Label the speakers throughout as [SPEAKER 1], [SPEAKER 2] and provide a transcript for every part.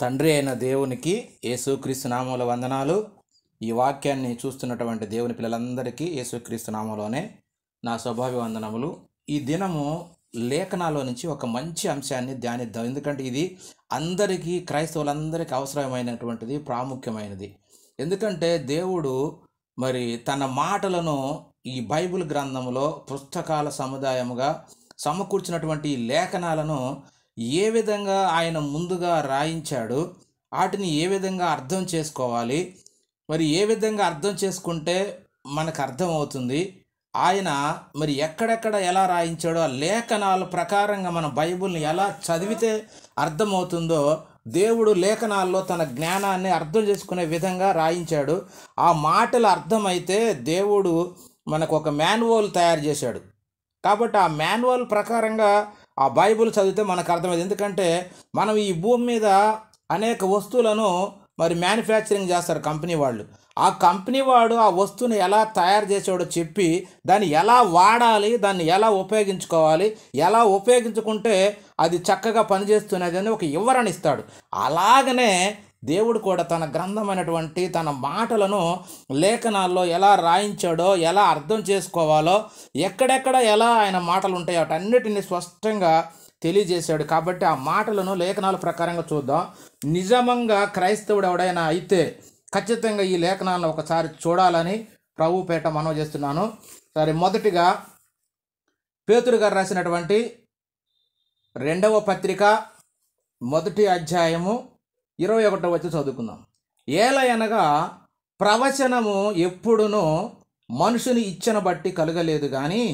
[SPEAKER 1] తండ్రి అయిన దేవునికి యేసుక్రీస్తు నామములో వందనాలు. ఈ వాక్యాన్ని చూస్తున్నటువంటి దేవుని పిల్లలందరికీ యేసుక్రీస్తు నామములోనే నా శుభాభివందనములు. ఈ దినము లేఖనాల్లో నుంచి ఒక మంచి అంశాన్ని ధ్యానిద్దాం. ఎందుకంటే ఇది అందరికీ, క్రైస్తవులందరికీ అవసరమైనటువంటిది, ప్రాముఖ్యమైనది. ఎందుకంటే దేవుడు తన మాటలను ఈ బైబిల్ గ్రంథంలో పుస్తకాల సముదాయముగా సమకూర్చినటువంటి ఈ లేఖనాలను ఏ విధంగా ఆయన ముందుగా రాయించాడు, వాటిని ఏ విధంగా అర్థం చేసుకోవాలి, ఏ విధంగా అర్థం చేసుకుంటే మనకు అర్థమవుతుంది, ఆయన ఎక్కడెక్కడ ఎలా రాయించాడో ఆ లేఖనాల ప్రకారంగా మన బైబిల్ని ఎలా చదివితే అర్థమవుతుందో దేవుడు లేఖనాల్లో తన జ్ఞానాన్ని అర్థం చేసుకునే విధంగా రాయించాడు. ఆ మాటలు అర్థమైతే దేవుడు మనకు ఒక మాన్యువల్ తయారు చేశాడు. కాబట్టి ఆ మాన్యువల్ ప్రకారంగా ఆ బైబిల్ చదివితే మనకు అర్థమైంది. ఎందుకంటే మనం ఈ భూమి మీద అనేక వస్తువులను మ్యానుఫ్యాక్చరింగ్ చేస్తారు కంపెనీ వాళ్ళు. ఆ కంపెనీ వాడు ఆ వస్తువుని ఎలా తయారు చేసాడో చెప్పి దాన్ని ఎలా వాడాలి, దాన్ని ఎలా ఉపయోగించుకోవాలి, ఎలా ఉపయోగించుకుంటే అది చక్కగా పనిచేస్తున్నది అని ఒక వివరణ ఇస్తాడు. అలాగనే దేవుడు కూడా తన గ్రంథమైనటువంటి తన మాటలను లేఖనాల్లో ఎలా రాయించాడో, ఎలా అర్థం చేసుకోవాలో, ఎక్కడెక్కడ ఎలా ఆయన మాటలు ఉంటాయో వాటన్నిటిని స్పష్టంగా తెలియజేశాడు. కాబట్టి ఆ మాటలను లేఖనాల ప్రకారంగా చూద్దాం. నిజంగా క్రైస్తవుడు ఎవడైనా అయితే ఖచ్చితంగా ఈ లేఖనాలను ఒకసారి చూడాలని ప్రభుపేట మనవి చేస్తున్నాను. సరే, మొదటిగా పేతురు గారు రాసినటువంటి 2వ పత్రిక 1వ అధ్యాయము 21వ వచనం చదువుకుందాం. ఏలయనగా ప్రవచనము ఎప్పుడునూ మనుషుని ఇచ్చను బట్టి కలగలేదు, కానీ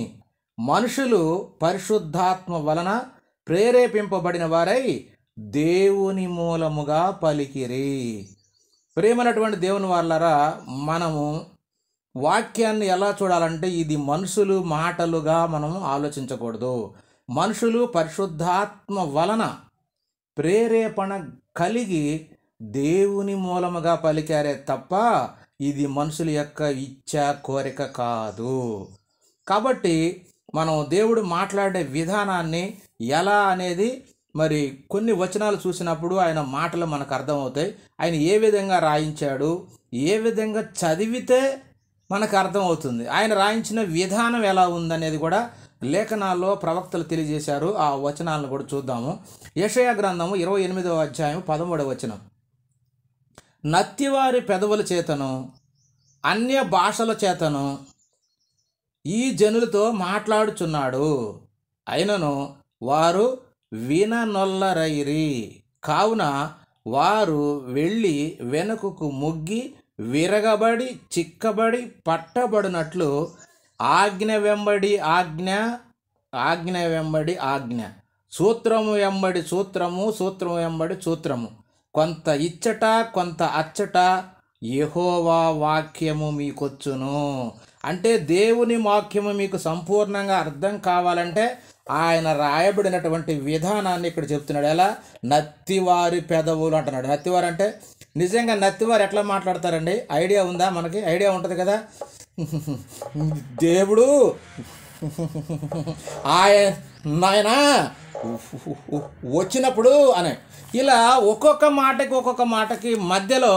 [SPEAKER 1] మనుషులు పరిశుద్ధాత్మ వలన ప్రేరేపింపబడిన వారై దేవుని మూలముగా పలికిరి. ప్రేమైనటువంటి దేవుని వాళ్ళరా, మనము వాక్యాన్ని ఎలా చూడాలంటే ఇది మనుషులు మాటలుగా మనము ఆలోచించకూడదు. మనుషులు పరిశుద్ధాత్మ వలన ప్రేరేపణ కలిగి దేవుని మూలముగా పలికారే తప్ప ఇది మనుషుల యొక్క ఇచ్చ, కోరిక కాదు. కాబట్టి మనం దేవుడు మాట్లాడే విధానాన్ని ఎలా అనేది కొన్ని వచనాలు చూసినప్పుడు ఆయన మాటలు మనకు అర్థమవుతాయి. ఆయన ఏ విధంగా రాయించాడు, ఏ విధంగా చదివితే మనకు అర్థమవుతుంది, ఆయన రాయించిన విధానం ఎలా ఉందనేది కూడా లేఖనాల్లో ప్రవక్తలు తెలియజేశారు. ఆ వచనాలను కూడా చూద్దాము. యెషయా గ్రంథము 28వ అధ్యాయం 13వ వచనం. నత్తివారి పెదవుల చేతను అన్య భాషల చేతను ఈ జనులతో మాట్లాడుచున్నాడు, అయినను వారు విననొల్లరైరి. కావున వారు వెళ్ళి వెనుకకు మొగ్గి విరగబడి చిక్కబడి పట్టబడినట్లు ఆజ్ఞ వెంబడి ఆజ్ఞ, ఆజ్ఞ వెంబడి ఆజ్ఞ, సూత్రము వెంబడి సూత్రము, సూత్రము వెంబడి సూత్రము, కొంత ఇచ్చట కొంత అచ్చట యెహోవా వాక్యము మీకొచ్చును. అంటే దేవుని వాక్యము మీకు సంపూర్ణంగా అర్థం కావాలంటే ఆయన రాయబడినటువంటి విధానాన్ని ఇక్కడ చెప్తున్నాడు. ఎలా? నత్తివారి పెదవులు అంటున్నాడు. నత్తివారు అంటే నిజంగా నత్తివారు ఎట్లా మాట్లాడతారండి? ఐడియా ఉందా? మనకి ఐడియా ఉంటుంది కదా. దేవుడు ఆయన వచ్చినప్పుడు అనే ఇలా ఒక్కొక్క మాటకి మధ్యలో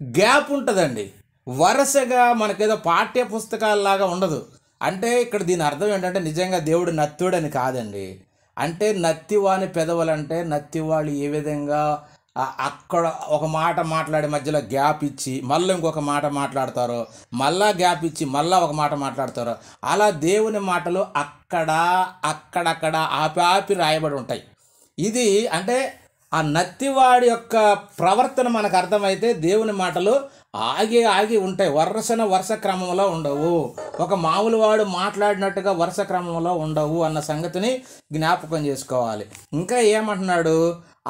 [SPEAKER 1] గ్యాప్ ఉంటుందండి. వరుసగా మనకేదో పాఠ్య పుస్తకాలలాగా ఉండదు. అంటే ఇక్కడ దీని అర్థం ఏంటంటే నిజంగా దేవుడు నత్తుడని కాదండి. అంటే నత్తివాని పెదవులంటే నత్తివాళ్ళు ఏ విధంగా అక్కడ ఒక మాట మాట్లాడే మధ్యలో గ్యాప్ ఇచ్చి మళ్ళీ ఇంకొక మాట మాట్లాడతారో, మళ్ళా గ్యాప్ ఇచ్చి మళ్ళీ ఒక మాట మాట్లాడతారో, అలా దేవుని మాటలు అక్కడక్కడ ఆపి రాయబడి ఉంటాయి. ఇది అంటే ఆ నత్తివాడి యొక్క ప్రవర్తన మనకు అర్థమైతే దేవుని మాటలు ఆగి ఉంటాయి. వరుస క్రమంలో ఉండవు. ఒక మామూలు వాడు మాట్లాడినట్టుగా వరుస క్రమంలో ఉండవు అన్న సంగతిని జ్ఞాపకం చేసుకోవాలి. ఇంకా ఏమంటున్నాడు?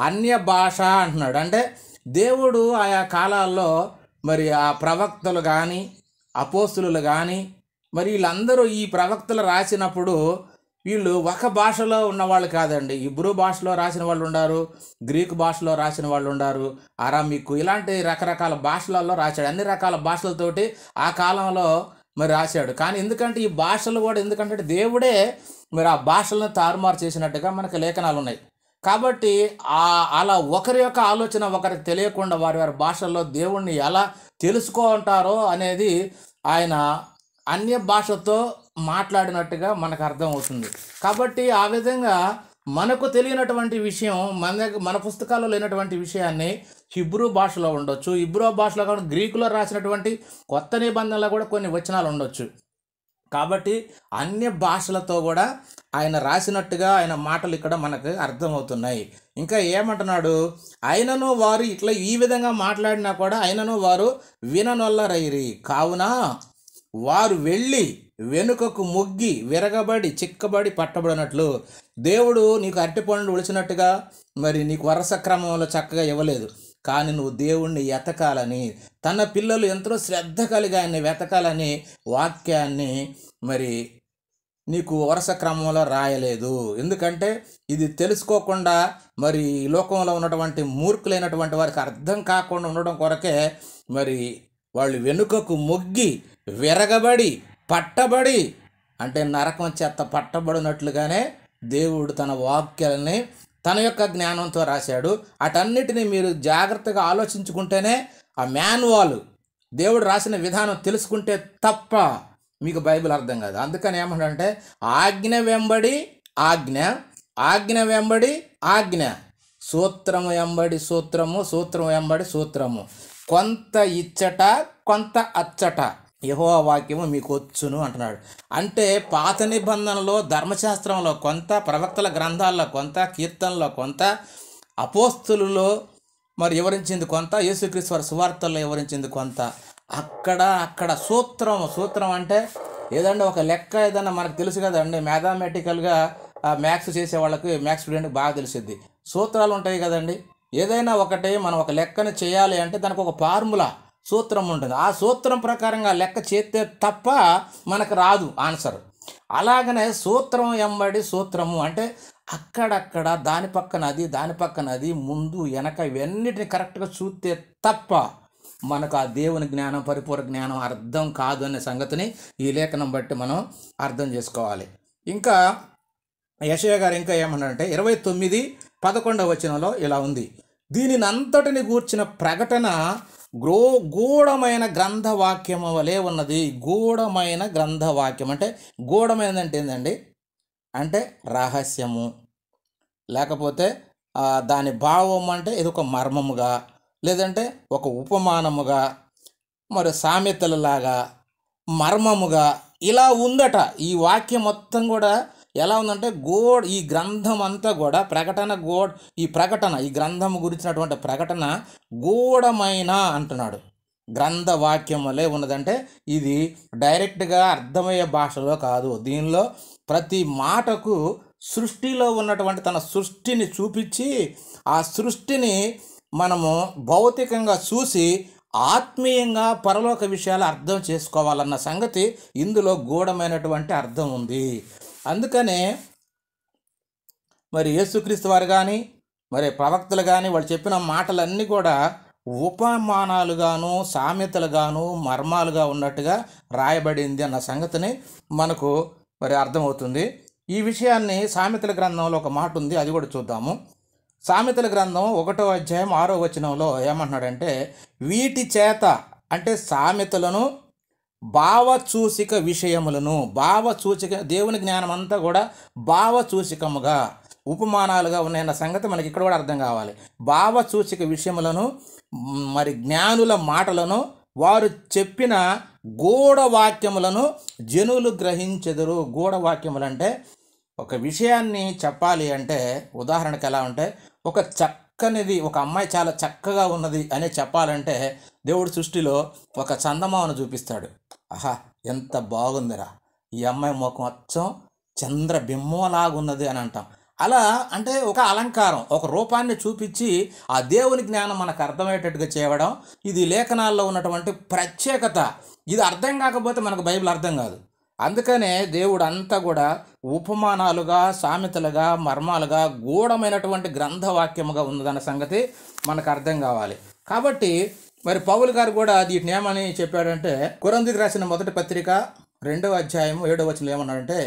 [SPEAKER 1] అన్య భాష అంటున్నాడు. అంటే దేవుడు ఆయా కాలాల్లో ఆ ప్రవక్తలు కానీ అపోస్తులు కానీ వీళ్ళందరూ ఈ ప్రవక్తలు రాసినప్పుడు వీళ్ళు ఒక భాషలో ఉన్నవాళ్ళు కాదండి. ఇబ్రూ భాషలో రాసిన వాళ్ళు ఉన్నారు, గ్రీకు భాషలో రాసిన వాళ్ళు ఉన్నారు, అరామిక్, ఇలాంటి రకరకాల భాషలలో రాశాడు. అన్ని రకాల భాషలతోటి ఆ కాలంలో రాశాడు. కానీ ఎందుకంటే ఈ భాషలు కూడా ఎందుకంటే దేవుడే ఆ భాషలను తారుమారు చేసినట్టుగా మనకు లేఖనాలు ఉన్నాయి. కాబట్టి అలా ఒకరి యొక్క ఆలోచన ఒకరికి తెలియకుండా వారి వారి భాషల్లో దేవుణ్ణి ఎలా తెలుసుకుంటారో అనేది ఆయన అన్య భాషతో మాట్లాడినట్టుగా మనకు అర్థమవుతుంది. కాబట్టి ఆ విధంగా మనకు తెలియనటువంటి విషయం మన పుస్తకాల్లో లేనటువంటి విషయాన్ని హిబ్రూ భాషలో ఉండొచ్చు, హిబ్రూ భాషలో కూడా గ్రీకులో రాసినటువంటి కొత్త నిబంధనలో కూడా కొన్ని వచనాలు ఉండొచ్చు. కాబట్టి అన్య భాషలతో కూడా ఆయన రాసినట్టుగా ఆయన మాటలు ఇక్కడ మనకు అర్థమవుతున్నాయి. ఇంకా ఏమంటున్నాడు, అయినను వారు ఇట్లా ఈ విధంగా మాట్లాడినా కూడా అయినను వారు విననొల్లరైరి, కావున వారు వెళ్ళి వెనుకకు మొగ్గి విరగబడి చిక్కబడి పట్టబడినట్లు. దేవుడు నీకు అరటిపండ్లు ఉడిచినట్టుగా మరి నీకు వరుస క్రమంలో చక్కగా ఇవ్వలేదు, కానీ నువ్వు దేవుణ్ణి ఎతకాలని, తన పిల్లలు ఎంతో శ్రద్ధ కలిగి ఆయన్ని వెతకాలని వాక్యాన్ని మరి నీకు వరుస క్రమంలో రాయలేదు. ఎందుకంటే ఇది తెలుసుకోకుండా మరి లోకంలో ఉన్నటువంటి మూర్ఖులైనటువంటి వారికి అర్థం కాకుండా ఉండడం కొరకే మరి వాళ్ళు వెనుకకు మొగ్గి విరగబడి పట్టబడి, అంటే నరకం చేత పట్టబడినట్లుగానే దేవుడు తన వాక్యాలని తన యొక్క జ్ఞానంతో రాశాడు. అటన్నిటినీ మీరు జాగ్రత్తగా ఆలోచించుకుంటేనే ఆ మాన్యువల్ దేవుడు రాసిన విధానం తెలుసుకుంటే తప్ప మీకు బైబిల్ అర్థం కాదు. అందుకని ఏమంటే ఆజ్ఞ వెంబడి ఆజ్ఞ, ఆజ్ఞ వెంబడి ఆజ్ఞ, సూత్రము వెంబడి సూత్రము, సూత్రము వెంబడి సూత్రము, కొంత ఇచ్చట కొంత అచ్చట యెహోవా వాక్యము మీకు వచ్చును అంటున్నాడు. అంటే పాత నిబంధనలో ధర్మశాస్త్రంలో కొంత, ప్రవక్తల గ్రంథాల్లో కొంత, కీర్తనలో కొంత, అపోస్తులలో మరి వివరించింది కొంత, యేసుక్రీస్తు వారి సువార్తల్లో వివరించింది కొంత. అక్కడ సూత్రం అంటే ఏదంటే ఒక లెక్క ఏదన్నా మనకు తెలుసు కదండి, మ్యాథమెటికల్గా మ్యాథ్స్ చేసే వాళ్ళకి, మ్యాథ్స్ స్టూడెంట్కి బాగా తెలిసిద్ది. సూత్రాలు ఉంటాయి కదండి. ఏదైనా ఒకటి మనం ఒక లెక్కను చేయాలి అంటే దానికి ఒక ఫార్ములా, సూత్రం ఉంటుంది. ఆ సూత్రం ప్రకారంగా లెక్క చేస్తే తప్ప మనకు రాదు ఆన్సర్. అలాగనే సూత్రం వెంబడి సూత్రము అంటే అక్కడక్కడ దాని పక్కన అది ముందు వెనక ఇవన్నిటిని కరెక్ట్గా చూస్తే తప్ప మనకు ఆ దేవుని జ్ఞానం, పరిపూర్ణ జ్ఞానం అర్థం కాదు అనే సంగతిని ఈ లేఖనం బట్టి మనం అర్థం చేసుకోవాలి. ఇంకా యెషయా గారు ఇంకా ఏమన్నారంటే 29:11 వచనంలో ఇలా ఉంది, దీనిని అంతటిని గూర్చిన ప్రకటన గూఢమైన గ్రంథవాక్యము వలె ఉన్నది. గూఢమైన గ్రంథవాక్యం అంటే గూఢమైనదంటే ఏంటండి అంటే రహస్యము, లేకపోతే దాని భావం అంటే ఇది ఒక మర్మముగా, లేదంటే ఒక ఉపమానముగా, మరి సామెతలలాగా మర్మముగా ఇలా ఉందట. ఈ వాక్యం మొత్తం కూడా ఎలా ఉందంటే ఈ గ్రంథం అంతా కూడా ఈ గ్రంథం గురించినటువంటి ప్రకటన గూఢమైన అంటున్నాడు. గ్రంథ వాక్యం వలె ఉన్నదంటే ఇది డైరెక్ట్గా అర్థమయ్యే భాషలో కాదు. దీనిలో ప్రతి మాటకు సృష్టిలో ఉన్నటువంటి తన సృష్టిని చూపించి ఆ సృష్టిని మనము భౌతికంగా చూసి ఆత్మీయంగా పరలోక విషయాలు అర్థం చేసుకోవాలన్న సంగతి ఇందులో గూఢమైనటువంటి అర్థం ఉంది. అందుకనే మరి యేసుక్రీస్తు వారు కానీ మరి ప్రవక్తలు కానీ వాళ్ళు చెప్పిన మాటలన్నీ కూడా ఉపమానాలుగాను సామెతలుగాను మర్మాలుగా ఉన్నట్టుగా రాయబడింది అన్న సంగతిని మనకు మరి అర్థమవుతుంది. ఈ విషయాన్ని సామెతల గ్రంథంలో ఒక మాట ఉంది, అది కూడా చూద్దాము. సామెతల గ్రంథం 1వ అధ్యాయం 6వ వచనంలో ఏమంటున్నాడంటే, వీటి చేత అంటే సామెతలను భావచూసిక విషయములను, దేవుని జ్ఞానం అంతా కూడా భావచూసికముగా ఉపమానాలుగా ఉన్నాయన్న సంగతి మనకి ఇక్కడ కూడా అర్థం కావాలి. భావచూసిక విషయములను మరి జ్ఞానుల మాటలను వారు చెప్పిన గూఢవాక్యములను జనులు గ్రహించెదరు. గూఢవాక్యములు అంటే ఒక విషయాన్ని చెప్పాలి అంటే ఉదాహరణకు ఎలా ఉంటే ఒక చక్కనిది, ఒక అమ్మాయి చాలా చక్కగా ఉన్నది అని చెప్పాలంటే దేవుడు సృష్టిలో ఒక చందమామను చూపిస్తాడు. ఆహా ఎంత బాగుందిరా, ఈ అమ్మాయి ముఖం అచ్చం చంద్రబింబంలాగున్నది అని అంటాం. అలా అంటే ఒక అలంకారం, ఒక రూపాన్ని చూపించి ఆ దేవుని జ్ఞానం మనకు అర్థమయ్యేటట్టుగా చేయడం ఇది లేఖనాల్లో ఉన్నటువంటి ప్రత్యేకత. ఇది అర్థం కాకపోతే మనకు బైబిల్ అర్థం కాదు. అందుకనే దేవుడు అంతా కూడా ఉపమానాలుగా సామెతలుగా మర్మాలుగా గూఢమైనటువంటి గ్రంథవాక్యముగా ఉన్నదన్న సంగతి మనకు అర్థం కావాలి. కాబట్టి మరి పౌలు గారు కూడా వీటిని ఏమని చెప్పాడంటే, కొరింథీయులకు రాసిన మొదటి పత్రిక 2వ అధ్యాయము 7వ వచనంలో ఏమన్నాడంటే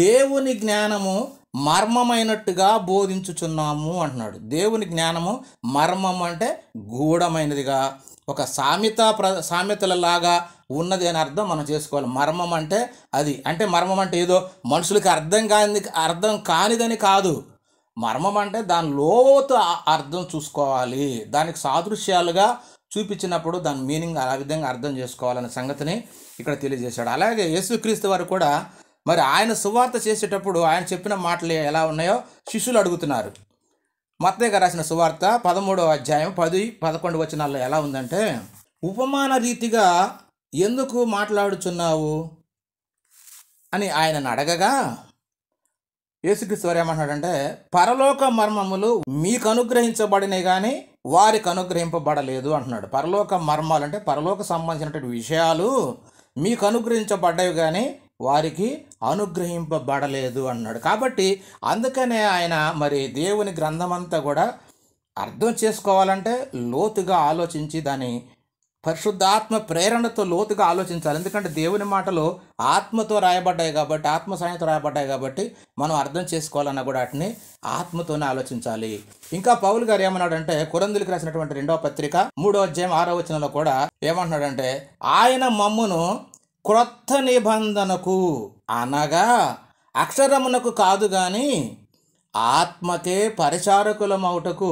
[SPEAKER 1] దేవుని జ్ఞానము మర్మమైనట్టుగా బోధించుచున్నాము అంటున్నాడు. దేవుని జ్ఞానము మర్మం అంటే గూఢమైనదిగా, ఒక సామెతలలాగా ఉన్నది అని అర్థం మనం చేసుకోవాలి. మర్మం అంటే అది, అంటే మర్మం అంటే ఏదో మనుషులకి అర్థం కానిదని కాదు. మర్మం అంటే దాని లోతు అర్థం చూసుకోవాలి, దానికి సాదృశ్యాలుగా చూపించినప్పుడు దాని మీనింగ్ ఆ విధంగా అర్థం చేసుకోవాలనే సంగతిని ఇక్కడ తెలియజేశాడు. అలాగే యేసుక్రీస్తు వారు కూడా మరి ఆయన సువార్త చేసేటప్పుడు ఆయన చెప్పిన మాటలు ఎలా ఉన్నాయో శిష్యులు అడుగుతున్నారు. మత్తయి గారు రాసిన సువార్త 13వ అధ్యాయం 10-11 వచనాల్లో ఎలా ఉందంటే, ఉపమాన రీతిగా ఎందుకు మాట్లాడుచున్నావు అని ఆయనను అడగగా యేసుక్రీస్తు వారు ఏమంటున్నాడంటే, పరలోక మర్మములు మీకు అనుగ్రహించబడినాయి కానీ వారికి అనుగ్రహింపబడలేదు అంటున్నాడు. పరలోక మర్మాలు అంటే పరలోక సంబంధించినటువంటి విషయాలు మీకు అనుగ్రహించబడ్డాయి కానీ వారికి అనుగ్రహింపబడలేదు అన్నాడు. కాబట్టి అందుకనే ఆయన మరి దేవుని గ్రంథమంతా కూడా అర్థం చేసుకోవాలంటే లోతుగా ఆలోచించి దాని పరిశుద్ధాత్మ ప్రేరణతో లోతుగా ఆలోచించాలి. ఎందుకంటే దేవుని మాటలు ఆత్మతో రాయబడ్డాయి కాబట్టి, ఆత్మ సాయంతో రాయబడ్డాయి కాబట్టి మనం అర్థం చేసుకోవాలన్నా కూడా వాటిని ఆత్మతోనే ఆలోచించాలి. ఇంకా పౌలు గారు ఏమన్నాడంటే కొరింథీయులకు రాసినటువంటి 2వ పత్రిక 3వ అధ్యాయం 6వ వచనంలో కూడా ఏమంటున్నాడంటే, ఆయన మమ్మును క్రొత్త నిబంధనకు అనగా అక్షరమునకు కాదు కానీ ఆత్మకే పరిచారకులమౌటకు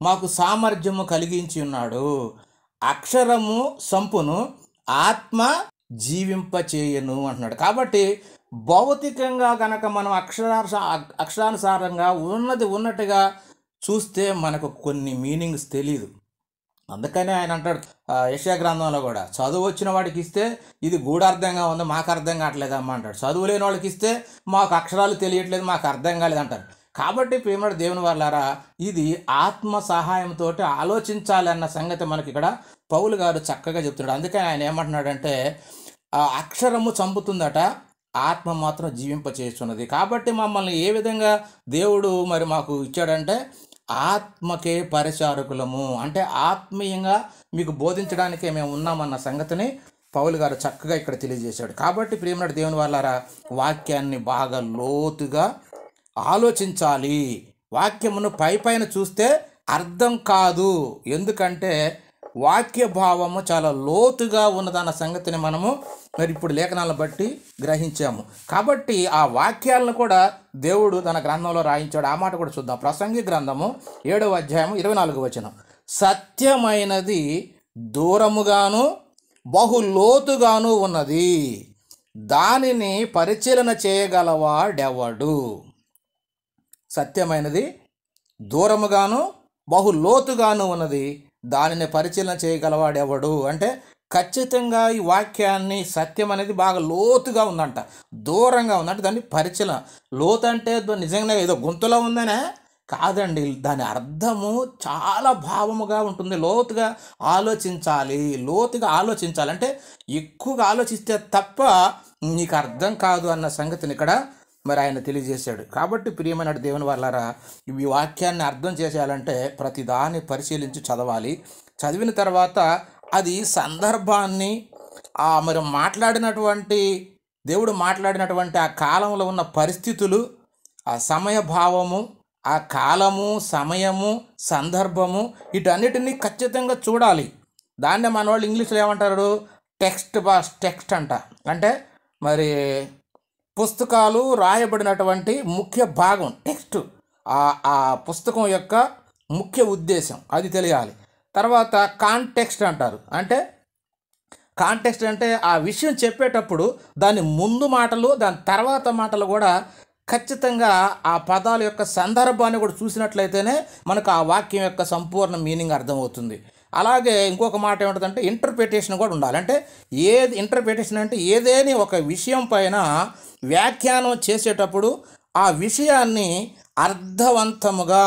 [SPEAKER 1] మాకు సామర్థ్యము కలిగించి ఉన్నాడు. అక్షరము సంపును, ఆత్మ జీవింపచేయను అంటున్నాడు. కాబట్టి భౌతికంగా కనుక మనం అక్షరానుసారంగా ఉన్నట్టుగా చూస్తే మనకు కొన్ని మీనింగ్స్ తెలియదు. అందుకనే ఆయన అంటాడు యెషయా గ్రంథంలో కూడా, చదువు వచ్చిన వాడికి ఇస్తే ఇది గూఢార్థంగా ఉంది, మాకు అర్థం కావట్లేదమ్మా అంటాడు. చదువు లేని వాళ్ళకి ఇస్తే మాకు అక్షరాలు తెలియట్లేదు, మాకు అర్థం కాలేదు అంటారు. కాబట్టి ప్రియమైన దేవుని వాళ్ళారా, ఇది ఆత్మ సహాయంతో ఆలోచించాలన్న సంగతి మనకి ఇక్కడ పౌలు గారు చక్కగా చెప్తున్నాడు. అందుకని ఆయన ఏమంటున్నాడంటే, అక్షరము చంపుతుందట, ఆత్మ మాత్రం జీవింపచేస్తున్నది. కాబట్టి మమ్మల్ని ఏ విధంగా దేవుడు మరి మాకు ఇచ్చాడంటే ఆత్మకే పరిచారకులము, అంటే ఆత్మీయంగా మీకు బోధించడానికే మేము ఉన్నామన్న సంగతిని పౌలు గారు చక్కగా ఇక్కడ తెలియజేశాడు. కాబట్టి ప్రియమైన దేవుని వాళ్ళారా, వాక్యాన్ని బాగా లోతుగా ఆలోచించాలి. వాక్యమును పైన చూస్తే అర్థం కాదు, ఎందుకంటే వాక్య భావము చాలా లోతుగా ఉన్నదన్న సంగతిని మనము మరి ఇప్పుడు లేఖనాలను బట్టి గ్రహించాము. కాబట్టి ఆ వాక్యాలను కూడా దేవుడు తన గ్రంథంలో రాయించాడు. ఆ మాట కూడా చూద్దాం. ప్రసంగి గ్రంథము 7వ అధ్యాయం 24వ వచనం, సత్యమైనది దూరముగాను బహు లోతుగాను ఉన్నది, దానిని పరిశీలన చేయగలవాడెవడు. సత్యమైనది దూరముగాను బహు లోతుగాను ఉన్నది, దానిని పరిశీలన చేయగలవాడెవడు. అంటే ఖచ్చితంగా ఈ వాక్యాన్ని సత్యం అనేది బాగా లోతుగా ఉందంట, దూరంగా ఉందంటే దాన్ని పరిశీలన. లోతు అంటే నిజంగా ఏదో గుంతలో ఉందనే కాదండి, దాని అర్థము చాలా భావముగా ఉంటుంది. లోతుగా ఆలోచించాలి అంటే ఎక్కువగా ఆలోచిస్తే తప్ప నీకు అర్థం కాదు అన్న సంగతిని ఇక్కడ మరి ఆయన తెలియజేశాడు. కాబట్టి ప్రియమైన దేవుని వాళ్ళారా, ఈ వాక్యాన్ని అర్థం చేసేయాలంటే ప్రతిదాన్ని పరిశీలించి చదవాలి. చదివిన తర్వాత అది సందర్భాన్ని మరి దేవుడు మాట్లాడినటువంటి ఆ కాలంలో ఉన్న పరిస్థితులు, ఆ సమయ భావము, ఆ కాలము, సమయము, సందర్భము, వీటన్నిటినీ ఖచ్చితంగా చూడాలి. దాన్నే మన వాళ్ళు ఇంగ్లీష్లో ఏమంటారు, టెక్స్ట్ అంట. అంటే మరి పుస్తకాలు రాయబడినటువంటి ముఖ్య భాగం టెక్స్ట్, ఆ పుస్తకం యొక్క ముఖ్య ఉద్దేశం అది తెలియాలి. తర్వాత కాంటెక్స్ట్ అంటారు. అంటే కాంటెక్స్ట్ అంటే ఆ విషయం చెప్పేటప్పుడు దాని ముందు మాటలు, దాని తర్వాత మాటలు కూడా ఖచ్చితంగా ఆ పదాల యొక్క సందర్భాన్ని కూడా చూసినట్లయితేనే మనకు ఆ వాక్యం యొక్క సంపూర్ణ మీనింగ్ అర్థమవుతుంది. అలాగే ఇంకొక మాట ఏమిటంటే ఇంటర్ప్రిటేషన్ కూడా ఉండాలి. అంటే ఇంటర్ప్రిటేషన్ అంటే ఏదేని ఒక విషయం పైన వ్యాఖ్యానం చేసేటప్పుడు ఆ విషయాన్ని అర్థవంతముగా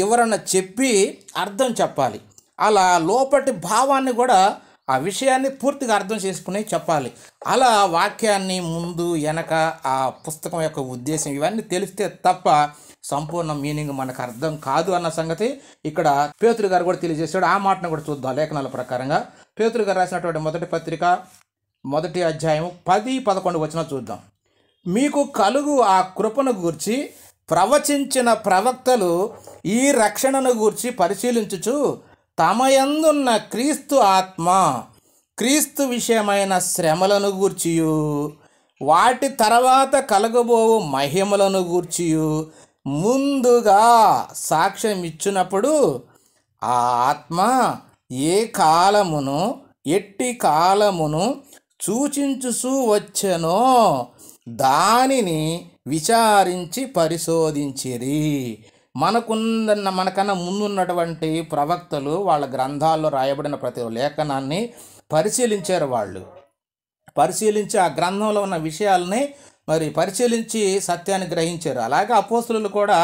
[SPEAKER 1] ఎవరన్నా చెప్పి అర్థం చెప్పాలి. అలా లోపటి భావాన్ని కూడా ఆ విషయాన్ని పూర్తిగా అర్థం చేసుకుని చెప్పాలి. అలా వాక్యాన్ని ముందు వెనక ఆ పుస్తకం యొక్క ఉద్దేశం ఇవన్నీ తెలిస్తే తప్ప సంపూర్ణ మీనింగ్ మనకు అర్థం కాదు అన్న సంగతి ఇక్కడ పేతురు గారు కూడా తెలియజేశాడు. ఆ మాటను కూడా చూద్దాం. లేఖనాల ప్రకారంగా పేతురు గారు రాసినటువంటి మొదటి పత్రిక మొదటి అధ్యాయం 10-11 వచనం చూద్దాం. మీకు కలుగు ఆ కృపను గూర్చి ప్రవచించిన ప్రవక్తలు ఈ రక్షణను గూర్చి పరిశీలించుచు తమ యందున్న క్రీస్తు ఆత్మ క్రీస్తు విషయమైన శ్రమలను గూర్చియు వాటి తర్వాత కలగబోవు మహిమలను గూర్చియు ముందుగా సాక్ష్యం ఇచ్చినప్పుడు ఆ ఆత్మ ఏ కాలమును ఎట్టి కాలమును సూచించుచూ వచ్చెనో దానిని విచారించి పరిశోధించిరి. మనకన్నా ముందున్నటువంటి ప్రవక్తలు వాళ్ళ గ్రంథాల్లో రాయబడిన ప్రతి లేఖనాన్ని పరిశీలించారు. వాళ్ళు పరిశీలించి ఆ గ్రంథంలో ఉన్న విషయాలని మరి పరిశీలించి సత్యాన్ని గ్రహించారు. అలాగే అపోస్తలులు కూడా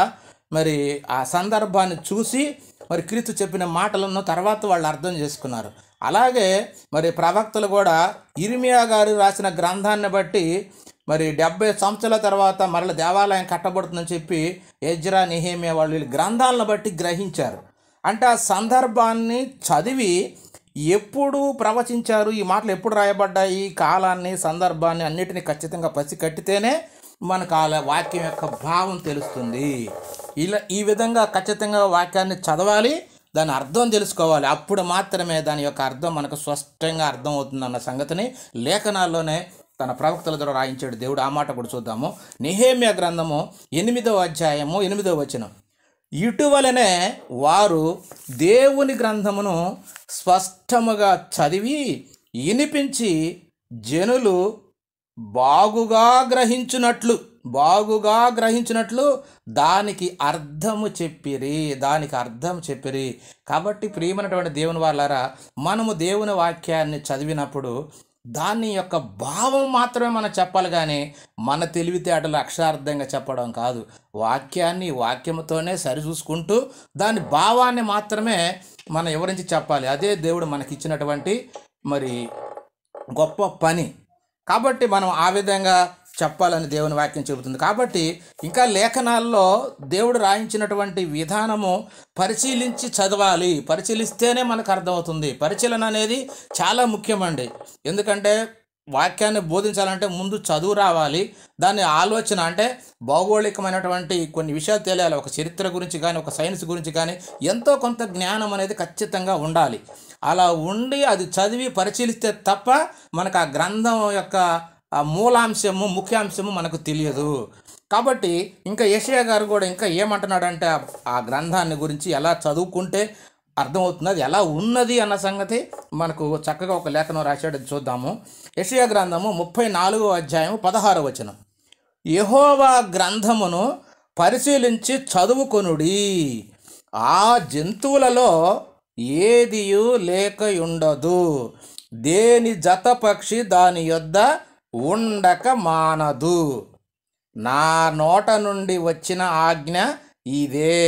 [SPEAKER 1] మరి ఆ సందర్భాన్ని చూసి మరి క్రీస్తు చెప్పిన మాటలను తర్వాత వాళ్ళు అర్థం చేసుకున్నారు. అలాగే మరి ప్రవక్తలు కూడా ఇర్మియా గారు రాసిన గ్రంథాన్ని బట్టి మరి 70 సంవత్సరాల తర్వాత మరల దేవాలయం కట్టబడుతుందని చెప్పి ఎజ్రా, నెహెమ్యా వాళ్ళు గ్రంథాలను బట్టి గ్రహించారు. అంటే ఆ సందర్భాన్ని చదివి ఎప్పుడు ప్రవచించారు, ఈ మాటలు ఎప్పుడు రాయబడ్డాయి, కాలాన్ని సందర్భాన్ని అన్నిటినీ ఖచ్చితంగా పసికట్టితేనే మనకు ఆ వాక్యం యొక్క భావం తెలుస్తుంది. ఈ విధంగా ఖచ్చితంగా వాక్యాన్ని చదవాలి, దాని అర్థం తెలుసుకోవాలి. అప్పుడు మాత్రమే దాని యొక్క అర్థం మనకు స్పష్టంగా అర్థం అవుతుందన్న సంగతిని లేఖనాల్లోనే తన ప్రవక్తల ద్వారా రాయించాడు దేవుడు. ఆ మాట కూడా చూద్దాము. నెహెమ్యా గ్రంథము 8వ అధ్యాయము 8వ వచనం. ఇటువలనే వారు దేవుని గ్రంథమును స్పష్టముగా చదివి వినిపించి జనులు బాగుగా గ్రహించినట్లు దానికి అర్థం చెప్పిరి. కాబట్టి ప్రియమైనటువంటి దేవుని వాళ్ళారా, మనము దేవుని వాక్యాన్ని చదివినప్పుడు దాని యొక్క భావం మాత్రమే మనం చెప్పాలి, కానీ మన తెలివితేటలు అక్షరార్థంగా చెప్పడం కాదు. వాక్యాన్ని వాక్యముతోనే సరిచూసుకుంటూ దాని భావాన్ని మాత్రమే మనం వివరించి చెప్పాలి. అదే దేవుడు మనకిచ్చినటువంటి మరి గొప్ప పని. కాబట్టి మనం ఆ విధంగా చెప్పాలని దేవుని వాక్యం చెబుతుంది. కాబట్టి ఇంకా లేఖనాల్లో దేవుడు రాయించినటువంటి విధానము పరిశీలించి చదవాలి. పరిశీలిస్తేనే మనకు అర్థమవుతుంది. పరిశీలన అనేది చాలా ముఖ్యమండి. ఎందుకంటే వాక్యాన్ని బోధించాలంటే ముందు చదువు రావాలి, దాని ఆలోచన అంటే భౌగోళికమైనటువంటి కొన్ని విషయాలు తెలియాలి. ఒక చరిత్ర గురించి కానీ, ఒక సైన్స్ గురించి కానీ ఎంతో కొంత జ్ఞానం అనేది ఖచ్చితంగా ఉండాలి. అలా ఉండి అది చదివి పరిశీలిస్తే తప్ప మనకు ఆ గ్రంథం యొక్క ఆ మూలాంశము ముఖ్యాంశము మనకు తెలియదు. కాబట్టి ఇంకా యెషయా గారు కూడా ఇంకా ఏమంటున్నాడంటే ఆ గ్రంథాన్ని గురించి ఎలా చదువుకుంటే అర్థమవుతుంది, అది ఎలా ఉన్నది అన్న సంగతి మనకు చక్కగా ఒక లేఖనం రాశాడు. చూద్దాము. యెషయా గ్రంథము 34వ అధ్యాయం 16వ వచనం. యెహోవా గ్రంథమును పరిశీలించి చదువుకొనుడి, ఆ జంతువులలో ఏదియు లేకయుండదు, దేని జత పక్షి దాని యొద్ద ఉండక మానదు, నా నోట నుండి వచ్చిన ఆజ్ఞ ఇదే,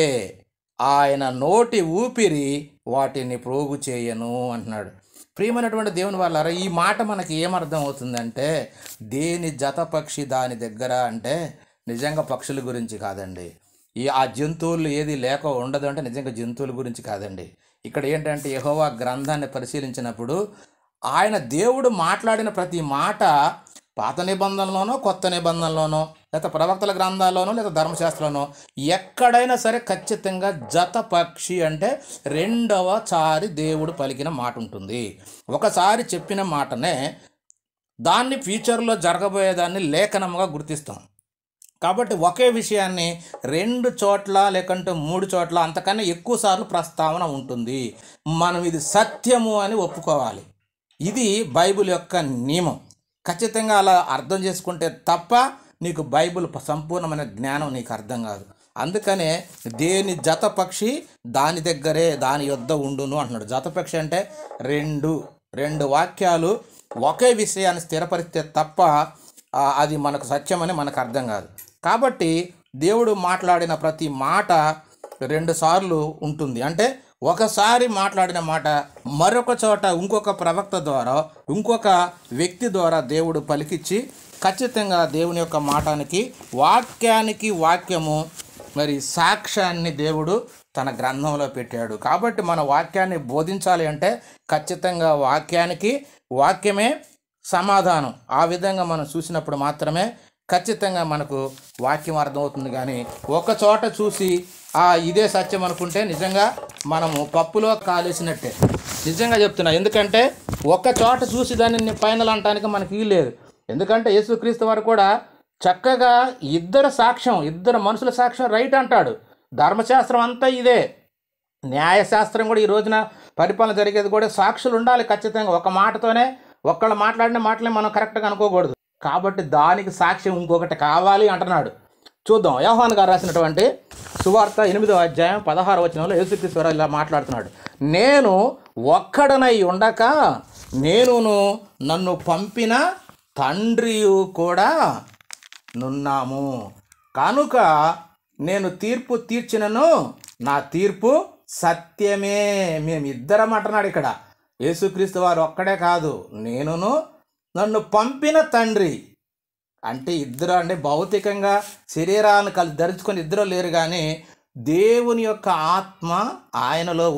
[SPEAKER 1] ఆయన నోటి ఊపిరి వాటిని ప్రోగు చేయను అంటున్నాడు. ప్రియమైనటువంటి దేవుని వాళ్ళారా, ఈ మాట మనకి ఏమర్థం అవుతుందంటే దేని జత పక్షి దాని దగ్గర అంటే నిజంగా పక్షుల గురించి కాదండి. ఆ జంతువులు ఏది లేక ఉండదు అంటే నిజంగా జంతువుల గురించి కాదండి. ఇక్కడ ఏంటంటే యెహోవా గ్రంథాన్ని పరిశీలించినప్పుడు ఆయన దేవుడు మాట్లాడిన ప్రతి మాట పాత నిబంధనలోనో కొత్త నిబంధనలోనో లేదా ప్రవక్తల గ్రంథాల్లోనో లేదా ధర్మశాస్త్రంలోనో ఎక్కడైనా సరే ఖచ్చితంగా జత పక్షి అంటే రెండవసారి దేవుడు పలికిన మాట ఉంటుంది. ఒకసారి చెప్పిన మాటనే దాన్ని ఫ్యూచర్లో జరగబోయేదాన్ని లేఖనముగా గుర్తిస్తాం. కాబట్టి ఒకే విషయాన్ని 2 చోట్ల లేకంటే 3 చోట్ల అంతకన్నా ఎక్కువ సార్లు ప్రస్తావన ఉంటుంది. మనం ఇది సత్యము అని ఒప్పుకోవాలి. ఇది బైబిల్ యొక్క నియమం. ఖచ్చితంగా అలా అర్థం చేసుకుంటే తప్ప నీకు బైబిల్ సంపూర్ణమైన జ్ఞానం నీకు అర్థం కాదు. అందుకనే దేని జత పక్షి దాని దగ్గరే దాని యొద్ద ఉండును అంటున్నాడు. జత పక్షి అంటే రెండు వాక్యాలు ఒకే విషయాన్ని స్థిరపరిస్తే తప్ప అది మనకు సత్యమని మనకు అర్థం కాదు. కాబట్టి దేవుడు మాట్లాడిన ప్రతి మాట 2 సార్లు ఉంటుంది. అంటే ఒకసారి మాట్లాడిన మాట మరొక చోట ఇంకొక ప్రవక్త ద్వారా ఇంకొక వ్యక్తి ద్వారా దేవుడు పలికిచ్చి ఖచ్చితంగా దేవుని యొక్క మాటానికి వాక్యానికి వాక్యము మరి సాక్ష్యాన్ని దేవుడు తన గ్రంథంలో పెట్టాడు. కాబట్టి మన వాక్యాన్ని బోధించాలి అంటే ఖచ్చితంగా వాక్యానికి వాక్యమే సమాధానం. ఆ విధంగా మనం చూసినప్పుడు మాత్రమే ఖచ్చితంగా మనకు వాక్యం అర్థమవుతుంది. కానీ ఒక చోట చూసి ఇదే సత్యం అనుకుంటే నిజంగా మనము పప్పులో కాలేసినట్టే. నిజంగా చెప్తున్నా. ఎందుకంటే ఒక చోట చూసి దాన్ని ఫైనల్ అనడానికి మనకి వీల్లేదు. ఎందుకంటే యేసుక్రీస్తు వారు కూడా చక్కగా ఇద్దరు మనుషుల సాక్ష్యం రైట్ అంటాడు. ధర్మశాస్త్రం అంతా ఇదే, న్యాయశాస్త్రం కూడా ఈ రోజున పరిపాలన జరిగేది కూడా సాక్షులు ఉండాలి ఖచ్చితంగా. ఒక మాటతోనే ఒక్కళ్ళు మాట్లాడిన మాటలే మనం కరెక్ట్గా అనుకోకూడదు. కాబట్టి దానికి సాక్ష్యం ఇంకొకటి కావాలి అంటున్నాడు. చూద్దాం. యోహాను గారు రాసినటువంటి సువార్త 8వ అధ్యాయం 16వ వచనంలో యేసుక్రీస్తు వారు ఇలా మాట్లాడుతున్నాడు. నేను ఒక్కడనై ఉండక నేనును నన్ను పంపిన తండ్రి కూడా నున్నాము, కనుక నేను తీర్పు తీర్చినను నా తీర్పు సత్యమే. మేమిద్దరం అంటున్నాడు ఇక్కడ. యేసుక్రీస్తు వారు ఒక్కడే కాదు, నేనును నన్ను పంపిన తండ్రి. అంటే ఇద్దరు అంటే భౌతికంగా శరీరాన్ని ధరించుకొని ఇద్దరు లేరు, కానీ దేవుని యొక్క ఆత్మ ఆయనలో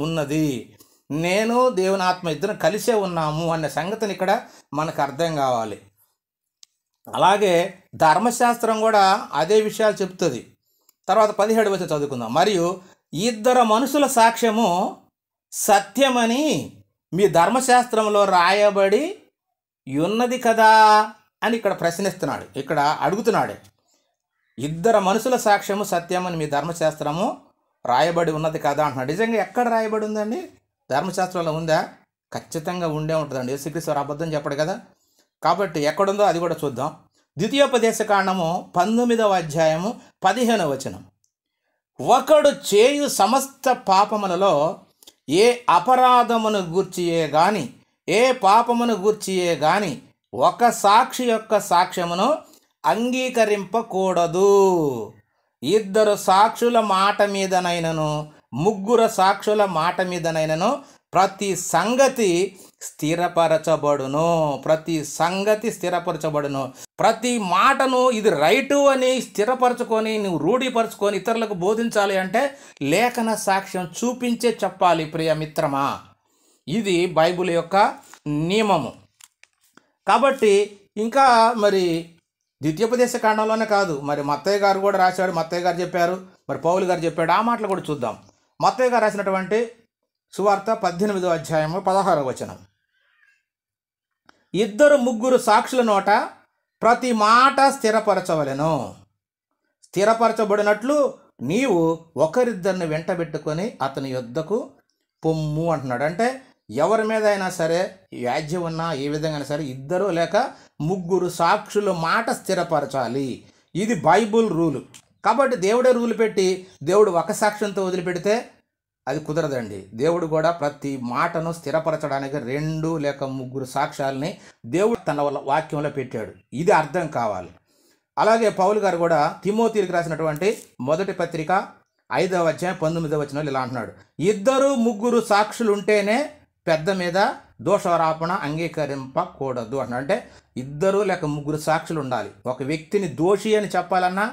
[SPEAKER 1] ఉన్నది. నేను దేవుని ఆత్మ ఇద్దరం కలిసే ఉన్నాము అనే సంగతిని ఇక్కడ మనకు అర్థం కావాలి. అలాగే ధర్మశాస్త్రం కూడా అదే విషయాలు చెప్తుంది. తర్వాత 17వ వచనం చదువుకుందాం. మరియు ఇద్దరు మనుషుల సాక్ష్యము సత్యమని మీ ధర్మశాస్త్రంలో రాయబడి ఉన్నది కదా అని ఇక్కడ ప్రశ్నిస్తున్నాడు. ఇక్కడ అడుగుతున్నాడు. ఇద్దరు మనుషుల సాక్ష్యము సత్యమని మీ ధర్మశాస్త్రము రాయబడి ఉన్నది కదా అంటున్నాడు. నిజంగా ఎక్కడ రాయబడి ఉందండి? ధర్మశాస్త్రంలో ఉందా? ఖచ్చితంగా ఉండే ఉంటుందండి. యేసుక్రీస్తు వారు అబద్ధం చెప్పడు కదా. కాబట్టి ఎక్కడుందో అది కూడా చూద్దాం. ద్వితీయోపదేశకాండము 19వ అధ్యాయము 15వ వచనం. ఒకడు చేయు సమస్త పాపములలో ఏ అపరాధమును గూర్చియే గాని ఏ పాపమును గూర్చియే గాని ఒక సాక్షి యొక్క సాక్ష్యమును అంగీకరింపకూడదు. ఇద్దరు సాక్షుల మాట మీదనైనను ముగ్గురు సాక్షుల మాట మీదనైనను ప్రతి సంగతి స్థిరపరచబడును. ప్రతి మాటను ఇది రైటు అని స్థిరపరచుకొని నువ్వు రూఢీపరచుకొని ఇతరులకు బోధించాలి అంటే లేఖన సాక్ష్యం చూపించే చెప్పాలి ప్రియ మిత్రమా. ఇది బైబిల్ యొక్క నియమము. కాబట్టి ఇంకా మరి ద్వితీయోపదేశ కాండంలోనే కాదు, మరి మత్తయ్య గారు కూడా రాశాడు. మత్తయ్య గారు చెప్పారు, మరి పౌలు గారు చెప్పాడు. ఆ మాటలు కూడా చూద్దాం. మత్తయ్య గారు రాసినటువంటి సువార్త 18వ అధ్యాయము 16వ వచనం. ఇద్దరు ముగ్గురు సాక్షుల నోట ప్రతి మాట స్థిరపరచవలెను. స్థిరపరచబడినట్లు నీవు ఒకరిద్దరిని వెంటబెట్టుకొని అతని యొద్దకు పొమ్ము అంటున్నాడు. అంటే ఎవరి మీద అయినా సరే వ్యాజ్యం ఉన్నా ఏ విధంగా అయినా సరే ఇద్దరు లేక ముగ్గురు సాక్షుల మాట స్థిరపరచాలి. ఇది బైబుల్ రూలు. కాబట్టి దేవుడే రూలు పెట్టి దేవుడు ఒక సాక్ష్యంతో వదిలిపెడితే అది కుదరదండి. దేవుడు కూడా ప్రతి మాటను స్థిరపరచడానికి 2 లేక 3 సాక్ష్యాలని దేవుడు తన వాక్యంలో పెట్టాడు. ఇది అర్థం కావాలి. అలాగే పౌలు గారు కూడా తిమోతికి రాసినటువంటి మొదటి పత్రిక 5వ అధ్యాయం 19వ వచనంలో ఇలా అంటున్నాడు. 2-3 సాక్షులు ఉంటేనే పెద్ద మీద దోషారోపణ అంగీకరింపకూడదు అంటున్నాడు. అంటే 2 లేక 3 సాక్షులు ఉండాలి. ఒక వ్యక్తిని దోషి అని చెప్పాలన్నా,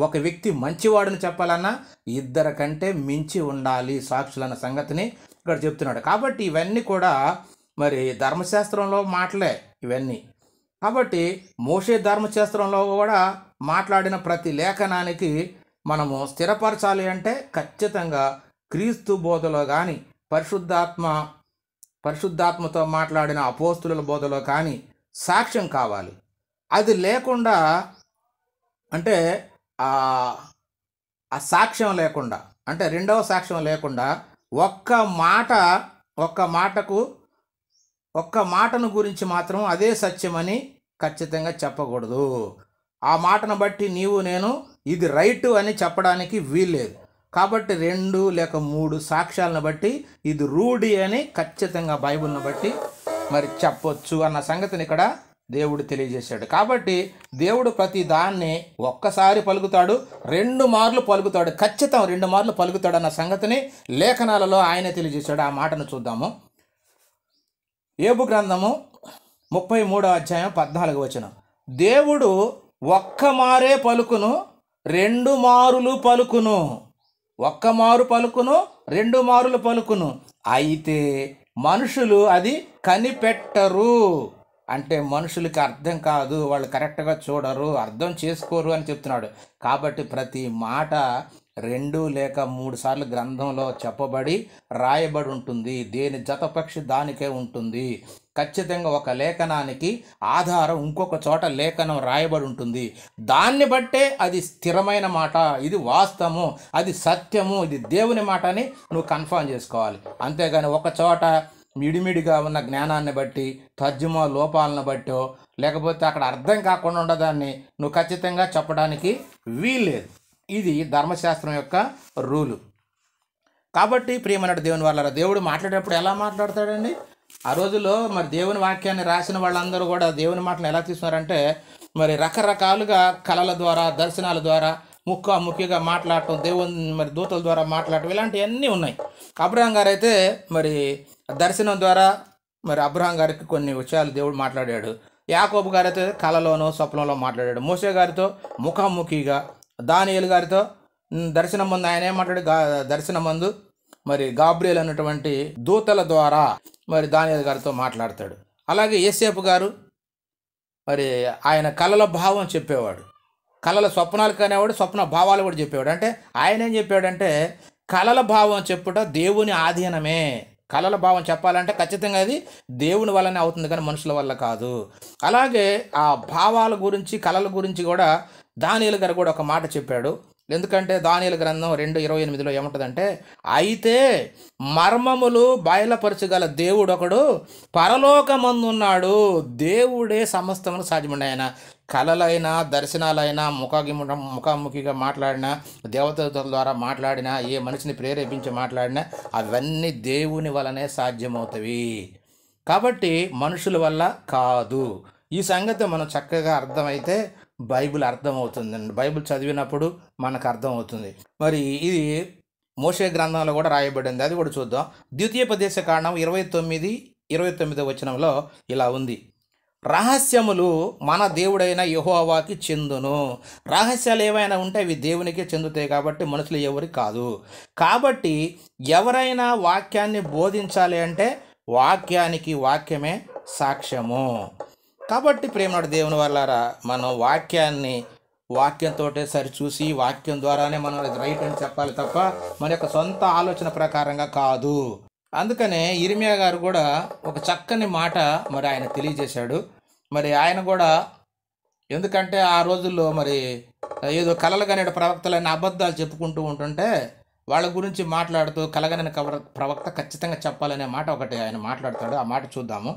[SPEAKER 1] ఒక వ్యక్తి మంచివాడని చెప్పాలన్నా 2 కంటే మించి ఉండాలి సాక్షులు అన్న సంగతిని ఇక్కడ చెప్తున్నాడు. కాబట్టి ఇవన్నీ కూడా మరి ధర్మశాస్త్రంలో మాటలే ఇవన్నీ. కాబట్టి మోషే ధర్మశాస్త్రంలో కూడా మాట్లాడిన ప్రతి లేఖనానికి మనము స్థిరపరచాలి అంటే ఖచ్చితంగా క్రీస్తు బోధలో కానీ పరిశుద్ధాత్మతో మాట్లాడిన అపోస్తుల బోధలో కానీ సాక్ష్యం కావాలి. అది లేకుండా అంటే ఆ సాక్ష్యం లేకుండా అంటే రెండవ సాక్ష్యం లేకుండా ఒక్క మాటను గురించి మాత్రం అదే సత్యమని ఖచ్చితంగా చెప్పకూడదు. ఆ మాటను బట్టి నేను ఇది రైటు అని చెప్పడానికి వీల్లేదు. కాబట్టి 2 లేక 3 సాక్ష్యాలను బట్టి ఇది రూఢి అని ఖచ్చితంగా బైబిల్ని బట్టి మరి చెప్పొచ్చు అన్న సంగతిని ఇక్కడ దేవుడు తెలియజేశాడు. కాబట్టి దేవుడు ప్రతి దాన్ని ఒక్కసారి పలుకుతాడు, 2 మార్లు పలుకుతాడు, ఖచ్చితం 2 మార్లు పలుకుతాడు అన్న సంగతిని లేఖనాలలో ఆయనే తెలియజేశాడు. ఆ మాటను చూద్దాము. యోబు గ్రంథము 33వ అధ్యాయం 14వ వచనం. దేవుడు ఒక్క మారే పలుకును 2 మారులు పలుకును. ఒక్క మారు పలుకును 2 మారులు పలుకును, అయితే మనుషులు అది కనిపెట్టరు. అంటే మనుషులకి అర్థం కాదు, వాళ్ళు కరెక్ట్గా చూడరు, అర్థం చేసుకోరు అని చెప్తున్నాడు. కాబట్టి ప్రతి మాట 2 లేక 3 సార్లు గ్రంథంలో చెప్పబడి రాయబడి ఉంటుంది. దేని జతపక్షి దానికే ఉంటుంది. ఖచ్చితంగా ఒక లేఖనానికి ఆధారం ఇంకొక చోట లేఖనం రాయబడి ఉంటుంది. దాన్ని బట్టే అది స్థిరమైన మాట, ఇది వాస్తవము, అది సత్యము, ఇది దేవుని మాట అని నువ్వు కన్ఫర్మ్ చేసుకోవాలి. అంతేగాని ఒక చోట మిడిమిడిగా ఉన్న జ్ఞానాన్ని బట్టి, తర్జుమా లోపాలను బట్టో, లేకపోతే అక్కడ అర్థం కాకుండా ఉండదాన్ని నువ్వు ఖచ్చితంగా చెప్పడానికి వీల్లేదు. ఇది ధర్మశాస్త్రం యొక్క రూలు. కాబట్టి ప్రియమైన దేవుని వాళ్ళ దేవుడు మాట్లాడేటప్పుడు ఎలా మాట్లాడతాడండి? ఆ రోజుల్లో మరి దేవుని వాక్యాన్ని రాసిన వాళ్ళందరూ కూడా దేవుని మాటలు ఎలా తీసుకున్నారంటే, మరి రకరకాలుగా కళల ద్వారా, దర్శనాల ద్వారా, ముఖాముఖిగా మాట్లాడటం, దేవుని మరి దూతల ద్వారా మాట్లాడటం, ఇలాంటివన్నీ ఉన్నాయి. అబ్రహాం గారు అయితే మరి దర్శనం ద్వారా మరి అబ్రహాం గారికి కొన్ని విషయాలు దేవుడు మాట్లాడాడు. యాకోబు గారితో కళలోనో స్వప్నంలో మాట్లాడాడు. మోషే గారితో ముఖాముఖిగా, దానియేలు గారితో దర్శనం ముందు ఆయన ఏమంటాడు, దర్శనం ముందు మరి గాబ్రియల్ అన్నటువంటి దూతల ద్వారా మరి దానియేలు గారితో మాట్లాడతాడు. అలాగే యేసేపు గారు మరి ఆయన కళల భావం చెప్పేవాడు, కళల స్వప్నాలు కానివాడు, స్వప్న భావాలు కూడా చెప్పేవాడు. అంటే ఆయన ఏం చెప్పాడంటే, కళల భావం చెప్పుట దేవుని ఆధీనమే. కళల భావం చెప్పాలంటే ఖచ్చితంగా అది దేవుని వల్లనే అవుతుంది, కానీ మనుషుల వల్ల కాదు. అలాగే ఆ భావాల గురించి, కళల గురించి కూడా దానియేలు గారు కూడా ఒక మాట చెప్పాడు. ఎందుకంటే దానియేలు గ్రంథం 2:28 ఏముంటుందంటే, అయితే మర్మములు బయలుపరచగల దేవుడు ఒకడు పరలోకమందున్నాడు, దేవుడే సమస్తమును సాధ్యమండి. ఆయన కళలైనా, దర్శనాలైనా, ముఖాముఖిగా మాట్లాడినా, దేవతల ద్వారా మాట్లాడినా, ఏ మనిషిని ప్రేరేపించి మాట్లాడినా అవన్నీ దేవుని వలనే సాధ్యమవుతాయి. కాబట్టి మనుషుల వల్ల కాదు. ఈ సంగతి మనం చక్కగా అర్థమైతే బైబిల్ అర్థమవుతుందండి. బైబిల్ చదివినప్పుడు మనకు అర్థమవుతుంది. మరి ఇది మోషే గ్రంథంలో కూడా రాయబడింది, అది కూడా చూద్దాం. ద్వితీయోపదేశకాండం 29:29 ఇలా ఉంది, రహస్యములు మన దేవుడైన యెహోవాకి చెందును. రహస్యాలు ఏవైనా ఉంటే అవి దేవునికే చెందుతాయి, కాబట్టి మనుషులు ఎవరికి కాదు. కాబట్టి ఎవరైనా వాక్యాన్ని బోధించాలి అంటే వాక్యానికి వాక్యమే సాక్ష్యము. కాబట్టి ప్రేమనుడు దేవుని వల్లారా, మనం వాక్యంతో సరిచూసి వాక్యం ద్వారానే మనం రైట్ అని చెప్పాలి తప్ప మన యొక్క సొంత ఆలోచన ప్రకారంగా కాదు. అందుకనే ఇర్మియా గారు కూడా ఒక చక్కని మాట మరి ఆయన తెలియజేశాడు. మరి ఆయన కూడా, ఎందుకంటే ఆ రోజుల్లో మరి ఏదో కలలుగనే ప్రవక్తలైన అబద్ధాలు చెప్పుకుంటూ ఉంటుంటే వాళ్ళ గురించి మాట్లాడుతూ కలగనని ప్రవక్త ఖచ్చితంగా చెప్పాలనే మాట ఒకటి ఆయన మాట్లాడతాడు. ఆ మాట చూద్దాము.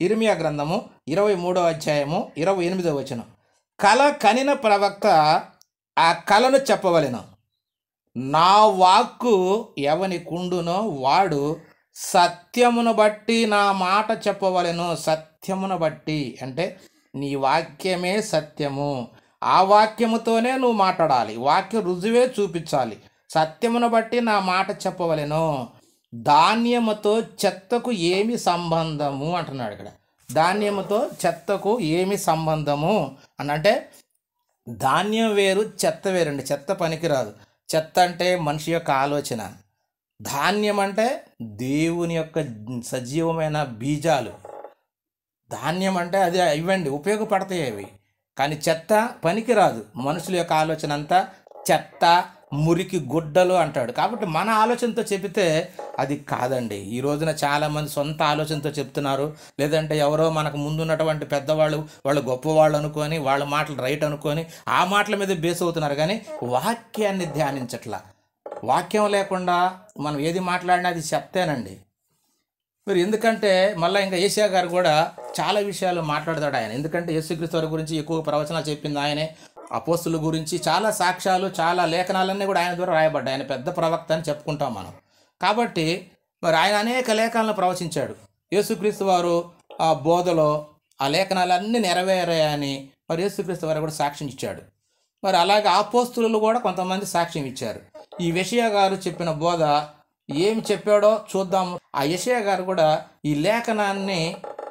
[SPEAKER 1] ఇర్మియా గ్రంథము 23:28 కల కనిన ప్రవక్త ఆ కలను చెప్పవలెను, నా వాక్కు ఎవని కుండునో వాడు సత్యమును బట్టి నా మాట చెప్పవలెను. సత్యమును బట్టి అంటే నీ వాక్యమే సత్యము, ఆ వాక్యముతోనే నువ్వు మాట్లాడాలి, వాక్య రుజువే చూపించాలి. సత్యమును బట్టి నా మాట చెప్పవలెను. ధాన్యముతో చెత్తకు ఏమి సంబంధము అంటున్నాడు ఇక్కడ. ధాన్యముతో చెత్తకు ఏమి సంబంధము అని అంటే, ధాన్యం వేరు, చెత్త వేరండి. చెత్త పనికిరాదు. చెత్త అంటే మనిషి యొక్క ఆలోచన, ధాన్యం అంటే దేవుని యొక్క సజీవమైన బీజాలు. ధాన్యం అంటే అది ఇవ్వండి, ఉపయోగపడతాయి అవి, కానీ చెత్త పనికిరాదు. మనుషుల యొక్క ఆలోచన అంతా చెత్త, మురికి గుడ్డలు అంటాడు. కాబట్టి మన ఆలోచనతో చెబితే అది కాదండి. ఈ రోజున చాలామంది సొంత ఆలోచనతో చెప్తున్నారు, లేదంటే ఎవరో మనకు ముందున్నటువంటి పెద్దవాళ్ళు, వాళ్ళు గొప్పవాళ్ళు అనుకొని వాళ్ళ మాటలు రైట్ అనుకొని ఆ మాటల మీద బేస్ అవుతున్నారు, కానీ వాక్యాన్ని ధ్యానించట్లా. వాక్యం లేకుండా మనం ఏది మాట్లాడినా అది చెప్తేనండి. మరి ఎందుకంటే మళ్ళీ ఇంకా యేషయా గారు కూడా చాలా విషయాలు మాట్లాడతాడు ఆయన. ఎందుకంటే యేసుక్రీస్తు వారి గురించి ఎక్కువ ప్రవచనాలు చెప్పింది ఆయనే. అపోస్తుల గురించి చాలా సాక్ష్యాలు, చాలా లేఖనాలన్నీ కూడా ఆయన ద్వారా రాయబడ్డాయి. ఆయన పెద్ద ప్రవక్త అని చెప్పుకుంటాం మనం. కాబట్టి మరి ఆయన అనేక లేఖనాలను ప్రవచించాడు. యేసుక్రీస్తు వారు ఆ బోధలో ఆ లేఖనాలన్నీ నెరవేరాయని మరి యేసుక్రీస్తు వారు కూడా సాక్ష్యం ఇచ్చాడు. మరి అలాగే అపోస్తులు కూడా కొంతమంది సాక్ష్యం ఇచ్చారు. ఈ యెషయా గారు చెప్పిన బోధ ఏమి చెప్పాడో చూద్దాము. ఆ యెషయా గారు కూడా ఈ లేఖనాన్ని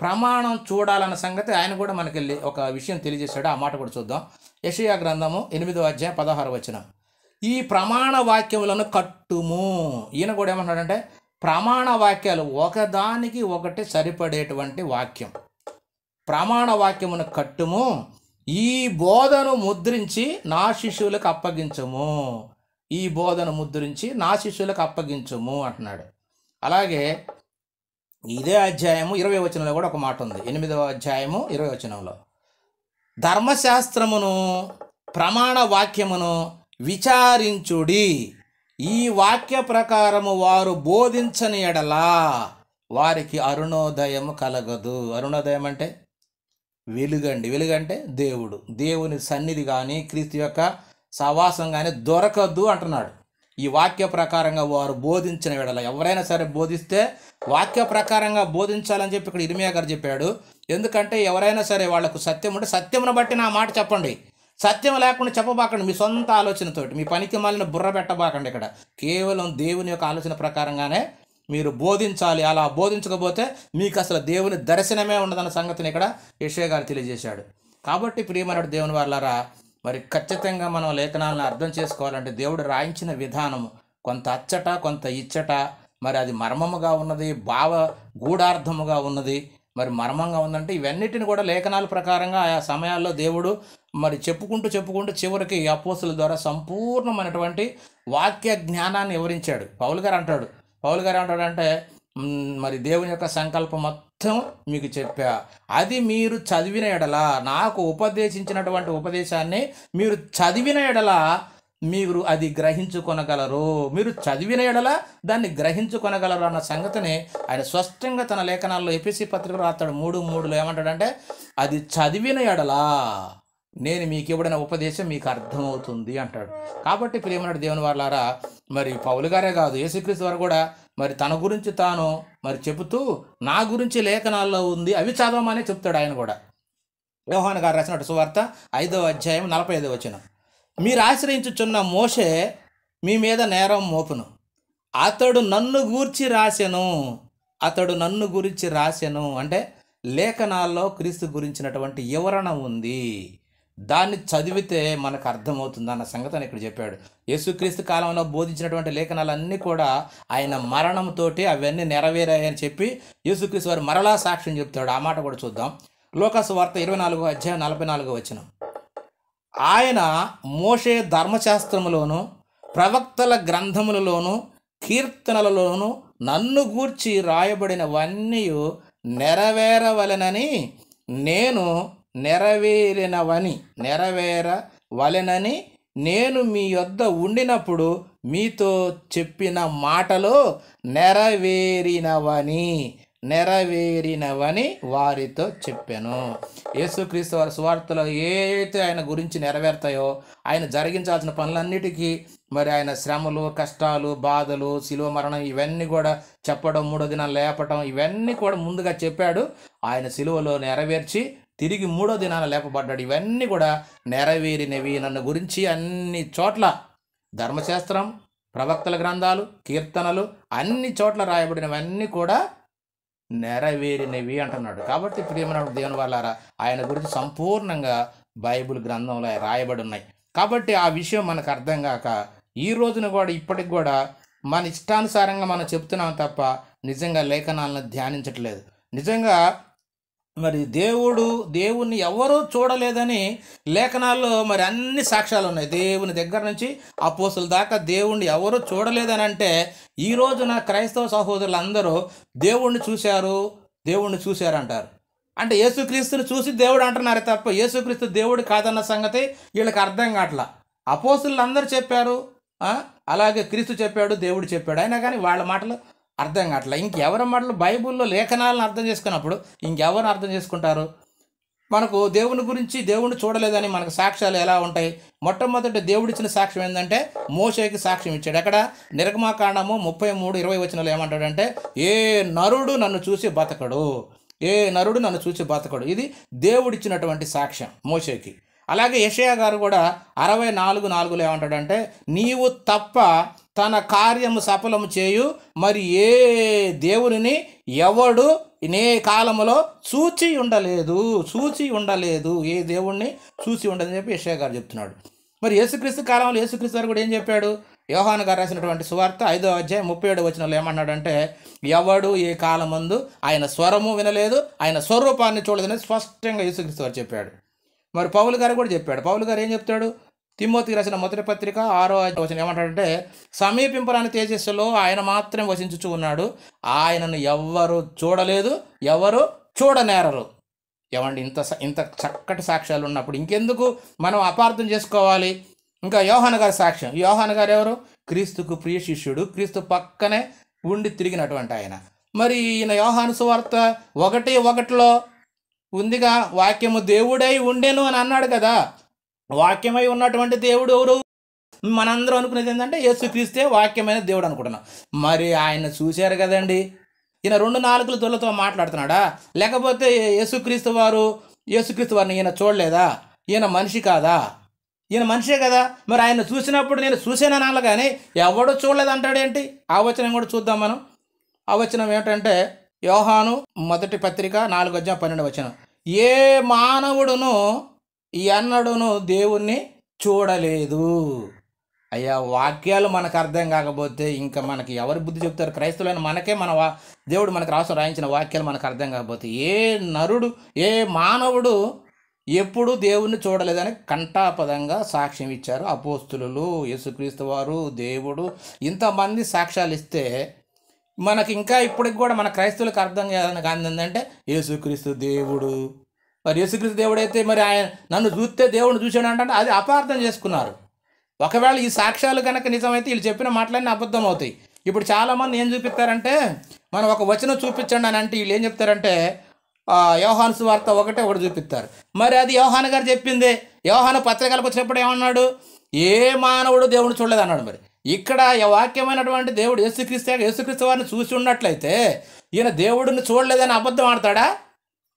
[SPEAKER 1] ప్రమాణం చూడాలన్న సంగతి ఆయన కూడా మనకి ఒక విషయం తెలియజేశాడు. ఆ మాట కూడా చూద్దాం. యెషయా గ్రంథము 8:16 ఈ ప్రమాణ వాక్యములను కట్టుము. ఈయన కూడా ఏమంటాడంటే, ప్రమాణ వాక్యాలు ఒకదానికి ఒకటి సరిపడేటువంటి వాక్యం. ప్రమాణ వాక్యమును కట్టుము, ఈ బోధను ముద్రించి నా శిష్యులకు అప్పగించము, ఈ బోధను ముద్రించి నా శిష్యులకు అప్పగించము అంటున్నాడు. అలాగే ఇదే అధ్యాయము 20వ వచనంలో కూడా ఒక మాట ఉంది. 8వ అధ్యాయము 20వ వచనంలో, ధర్మశాస్త్రమును ప్రమాణ వాక్యమును విచారించుడి, ఈ వాక్య ప్రకారము వారు బోధించని ఎడలా వారికి అరుణోదయము కలగదు. అరుణోదయం అంటే వెలుగండి. వెలుగంటే దేవుడు, దేవుని సన్నిధి కానీ క్రీస్తు యొక్క సహవాసం కానీ దొరకద్దు అంటున్నాడు. ఈ వాక్య ప్రకారంగా వారు బోధించిన ఎడల, ఎవరైనా సరే బోధిస్తే వాక్య ప్రకారంగా బోధించాలని చెప్పి ఇక్కడ ఇర్మియా గారు చెప్పాడు. ఎందుకంటే ఎవరైనా సరే వాళ్లకు సత్యం ఉంటే సత్యమును బట్టి నా మాట చెప్పండి, సత్యం లేకుండా చెప్పబాకండి మీ సొంత ఆలోచనతోటి, మీ పనికి మాలిన బుర్ర పెట్టబాకండి. ఇక్కడ కేవలం దేవుని యొక్క ఆలోచన ప్రకారంగానే మీరు బోధించాలి. అలా బోధించకపోతే మీకు అసలు దేవుని దర్శనమే ఉండదన్న సంగతిని ఇక్కడ యెషయా గారు తెలియజేశాడు. కాబట్టి ప్రియమైన దేవుని వాళ్ళారా, మరి ఖచ్చితంగా మనం లేఖనాలను అర్థం చేసుకోవాలంటే దేవుడు రాయించిన విధానము కొంత అచ్చట కొంత ఇచ్చట, మరి అది మర్మముగా ఉన్నది, భావ గూఢార్థముగా ఉన్నది. మరి మర్మంగా ఉందంటే ఇవన్నిటిని కూడా లేఖనాల ప్రకారంగా ఆయా సమయాల్లో దేవుడు మరి చెప్పుకుంటూ చివరికి అపోస్తుల ద్వారా సంపూర్ణమైనటువంటి వాక్య జ్ఞానాన్ని వివరించాడు. పౌలు గారు అంటాడంటే మరి దేవుని యొక్క సంకల్పం మొత్తం మీకు చెప్పా, అది మీరు చదివిన ఎడల, నాకు ఉపదేశించినటువంటి ఉపదేశాన్ని మీరు చదివిన ఎడల మీరు అది గ్రహించుకొనగలరు, మీరు చదివిన ఎడల దాన్ని గ్రహించుకొనగలరు అన్న సంగతిని ఆయన స్పష్టంగా తన లేఖనాల్లో ఎఫెసీ పత్రికలో రాస్తాడు. 3:3 ఏమంటాడంటే, అది చదివిన ఎడల నేను మీకు ఇవ్వడిన ఉపదేశం మీకు అర్థమవుతుంది అంటాడు. కాబట్టి ప్రియమైన దేవుని వాళ్ళారా, మరి పౌలు గారే కాదు, యేసుక్రీస్తు వారు కూడా మరి తన గురించి తాను మరి చెబుతూ నా గురించి లేఖనాల్లో ఉంది అవి చదవమని చెప్తాడు. ఆయన కూడా యోహాను గారు రాసినట్టు సువార్త 5వ అధ్యాయం 45వ వచనం, మీరు ఆశ్రయించుచున్న మోషే మీ మీద నేరం మోపును, అతడు నన్ను గురించి రాసెను అంటే లేఖనాల్లో క్రీస్తు గురించినటువంటి వివరణ ఉంది, దాన్ని చదివితే మనకు అర్థమవుతుంది అన్న సంగతిని ఇక్కడ చెప్పాడు. యేసుక్రీస్తు కాలంలో బోధించినటువంటి లేఖనాలన్నీ కూడా ఆయన మరణంతోటి అవన్నీ నెరవేరాయని చెప్పి యేసుక్రీస్తు వారు మరలా సాక్ష్యం చెప్తాడు. ఆ మాట కూడా చూద్దాం. లూకాసు వార్త 24వ అధ్యాయం 44వ వచనం, ఆయన మోషే ధర్మశాస్త్రములోను ప్రవక్తల గ్రంథములలోను కీర్తనలలోను నన్ను గూర్చి రాయబడినవన్నీ నెరవేరవలెనని నేను మీ యొద్ద ఉండినప్పుడు మీతో చెప్పిన మాటలో నెరవేరినవని వారితో చెప్పాను. యేసుక్రీస్తు వారి సువార్తలో ఏదైతే ఆయన గురించి నెరవేరుతాయో, ఆయన జరిగించాల్సిన పనులన్నిటికీ మరి ఆయన శ్రమలు, కష్టాలు, బాధలు, శిలువ మరణం ఇవన్నీ కూడా చెప్పడం, 3వ దినం లేపటం, ఇవన్నీ కూడా ముందుగా చెప్పాడు. ఆయన శిలువలో నెరవేర్చి తిరిగి 3వ దినాన లేపబడ్డాడు. ఇవన్నీ కూడా నెరవేరినవి. నన్ను గురించి అన్ని చోట్ల ధర్మశాస్త్రం, ప్రవక్తల గ్రంథాలు, కీర్తనలు అన్ని చోట్ల రాయబడినవన్నీ కూడా నెరవేరినవి అంటున్నాడు. కాబట్టి ప్రియమైన దేవుని వాళ్ళారా, ఆయన గురించి సంపూర్ణంగా బైబిల్ గ్రంథంలో రాయబడి ఉన్నాయి. కాబట్టి ఆ విషయం మనకు అర్థం కాక ఈ రోజున కూడా ఇప్పటికి కూడా మన ఇష్టానుసారంగా మనం చెప్తున్నాం తప్ప నిజంగా లేఖనాలను ధ్యానించట్లేదు. నిజంగా మరి దేవుణ్ణి ఎవరూ చూడలేదని లేఖనాల్లో మరి అన్ని సాక్ష్యాలు ఉన్నాయి. దేవుని దగ్గర నుంచి అపోస్తుల దాకా దేవుణ్ణి ఎవరూ చూడలేదని అంటే ఈ రోజున క్రైస్తవ సహోదరులు అందరూ దేవుణ్ణి చూశారు అంటారు. అంటే యేసుక్రీస్తుని చూసి దేవుడు అంటున్నారు తప్ప యేసుక్రీస్తు దేవుడు కాదన్న సంగతి వీళ్ళకి అర్థం కావట్లా. అపోస్తులు అందరూ చెప్పారు, అలాగే క్రీస్తు చెప్పాడు, దేవుడు చెప్పాడు, అయినా కానీ వాళ్ళ మాటలు అర్థం కావట్లా. ఇంకెవరి మాటలు బైబిల్లో లేఖనాలను అర్థం చేసుకున్నప్పుడు ఇంకెవరిని అర్థం చేసుకుంటారు? మనకు దేవుని గురించి దేవుణ్ణి చూడలేదని మనకు సాక్ష్యాలు ఎలా ఉంటాయి? మొట్టమొదటి దేవుడిచ్చిన సాక్ష్యం ఏంటంటే మోషేకి సాక్ష్యం ఇచ్చాడు. అక్కడ నిర్గమాకాండము 33:20 వచనంలో ఏమంటాడంటే, ఏ నరుడు నన్ను చూసి బతకడు. ఇది దేవుడిచ్చినటువంటి సాక్ష్యం మోషేకి. అలాగే యెషయా గారు కూడా 64:4 ఏమంటాడంటే, నీవు తప్ప తన కార్యము సఫలము చేయు మరి ఏ దేవునిని ఎవడు నే కాలములో చూచి ఉండలేదు, ఏ దేవుణ్ణి చూసి ఉండదని చెప్పి యెషయా గారు చెప్తున్నాడు. మరి యేసుక్రీస్తు కాలంలో యేసుక్రీస్తు గారు కూడా ఏం చెప్పాడు? యోహాను గారు రాసినటువంటి సువార్త 5వ అధ్యాయం 37వ వచనంలో ఏమన్నాడంటే, ఎవడు ఏ కాలమందు ఆయన స్వరము వినలేదు, ఆయన స్వరూపాన్ని చూడలేదని స్పష్టంగా యేసుక్రీస్తు వారు చెప్పాడు. మరి పౌలు గారు కూడా చెప్పాడు. పౌలు గారు ఏం చెప్తాడు? తిమోతికి రాసిన మొదటి పత్రిక 6వ వచనం ఏమంటాడంటే, సమీపింపరాని తేజస్సులో ఆయన మాత్రం వసించుచూ ఉన్నాడు, ఆయనను ఎవ్వరు చూడలేదు, ఎవరు చూడనేరరు. ఏమండి, ఇంత చక్కటి సాక్ష్యాలు ఉన్నప్పుడు ఇంకెందుకు మనం అపార్థం చేసుకోవాలి? ఇంకా యోహాను గారి సాక్ష్యం. యోహాను గారు ఎవరు? క్రీస్తుకు ప్రియ శిష్యుడు, క్రీస్తు పక్కనే ఉండి తిరిగినటువంటి ఆయన. మరి ఈయన యోహాను సువార్త 1:1 ఉందిగా, వాక్యము దేవుడై ఉండెను అని అన్నాడు కదా. వాక్యమై ఉన్నటువంటి దేవుడు ఎవరు? మనందరం అనుకునేది ఏంటంటే యేసుక్రీస్తే వాక్యమైన దేవుడు అనుకుంటున్నాం. మరి ఆయన చూశారు కదండి. ఈయన 2 నాలుకల దొరలతో మాట్లాడుతున్నాడా? లేకపోతే యేసుక్రీస్తు వారిని ఈయన చూడలేదా? ఈయన మనిషి కాదా? ఈయన మనిషే కదా. మరి ఆయన చూసినప్పుడు నేను చూసానని అనాలి, కానీ ఎవడో చూడలేదు అంటాడేంటి? ఆ వచనం కూడా చూద్దాం మనం. ఆ వచనం ఏమిటంటే, యోహాను మొదటి పత్రిక 4వ అధ్యాయం 12వ వచనం, ఏ మానవుడును ఎన్నడును దేవుణ్ణి చూడలేదు. అయ్యా, వాక్యాలు మనకు అర్థం కాకపోతే ఇంకా మనకి ఎవరు బుద్ధి చెప్తారు? క్రైస్తవులైన మనకే దేవుడు మనకు రాయించిన వాక్యాలు మనకు అర్థం కాకపోతే ఏ నరుడు, ఏ మానవుడు ఎప్పుడు దేవుణ్ణి చూడలేదని కంఠాపదంగా సాక్ష్యం ఇచ్చారు అపోస్తులు, యేసుక్రీస్తు వారు, దేవుడు. ఇంతమంది సాక్ష్యాలు ఇస్తే మనకి ఇంకా ఇప్పటికి కూడా మన క్రైస్తవులకు అర్థం కాని ఏంటంటే యేసుక్రీస్తు దేవుడు. మరి యేసుక్రీస్తు దేవుడు అయితే మరి ఆయన నన్ను చూస్తే దేవుడిని చూశాడు అంటే అది అపార్థం చేసుకున్నారు. ఒకవేళ ఈ సాక్ష్యాలు కనుక నిజమైతే వీళ్ళు చెప్పిన మాటలన్నీ అబద్ధం అవుతాయి. ఇప్పుడు చాలామంది ఏం చూపిస్తారంటే, మనం ఒక వచనం చూపించండి అని అంటే వీళ్ళు ఏం చెప్తారంటే యోహాను సువార్త 1:1 చూపిస్తారు. మరి అది యోహాను గారు చెప్పిందే. యోహాను పత్రికలకు వచ్చినప్పుడు ఏమన్నాడు? ఏ మానవుడు దేవుడిని చూడలేదు అన్నాడు. మరి ఇక్కడ వాక్యమైనటువంటి దేవుడు యేసుక్రీస్తు వారిని చూసి ఉన్నట్లయితే ఈయన దేవుడిని చూడలేదని అబద్ధం ఆడతాడా?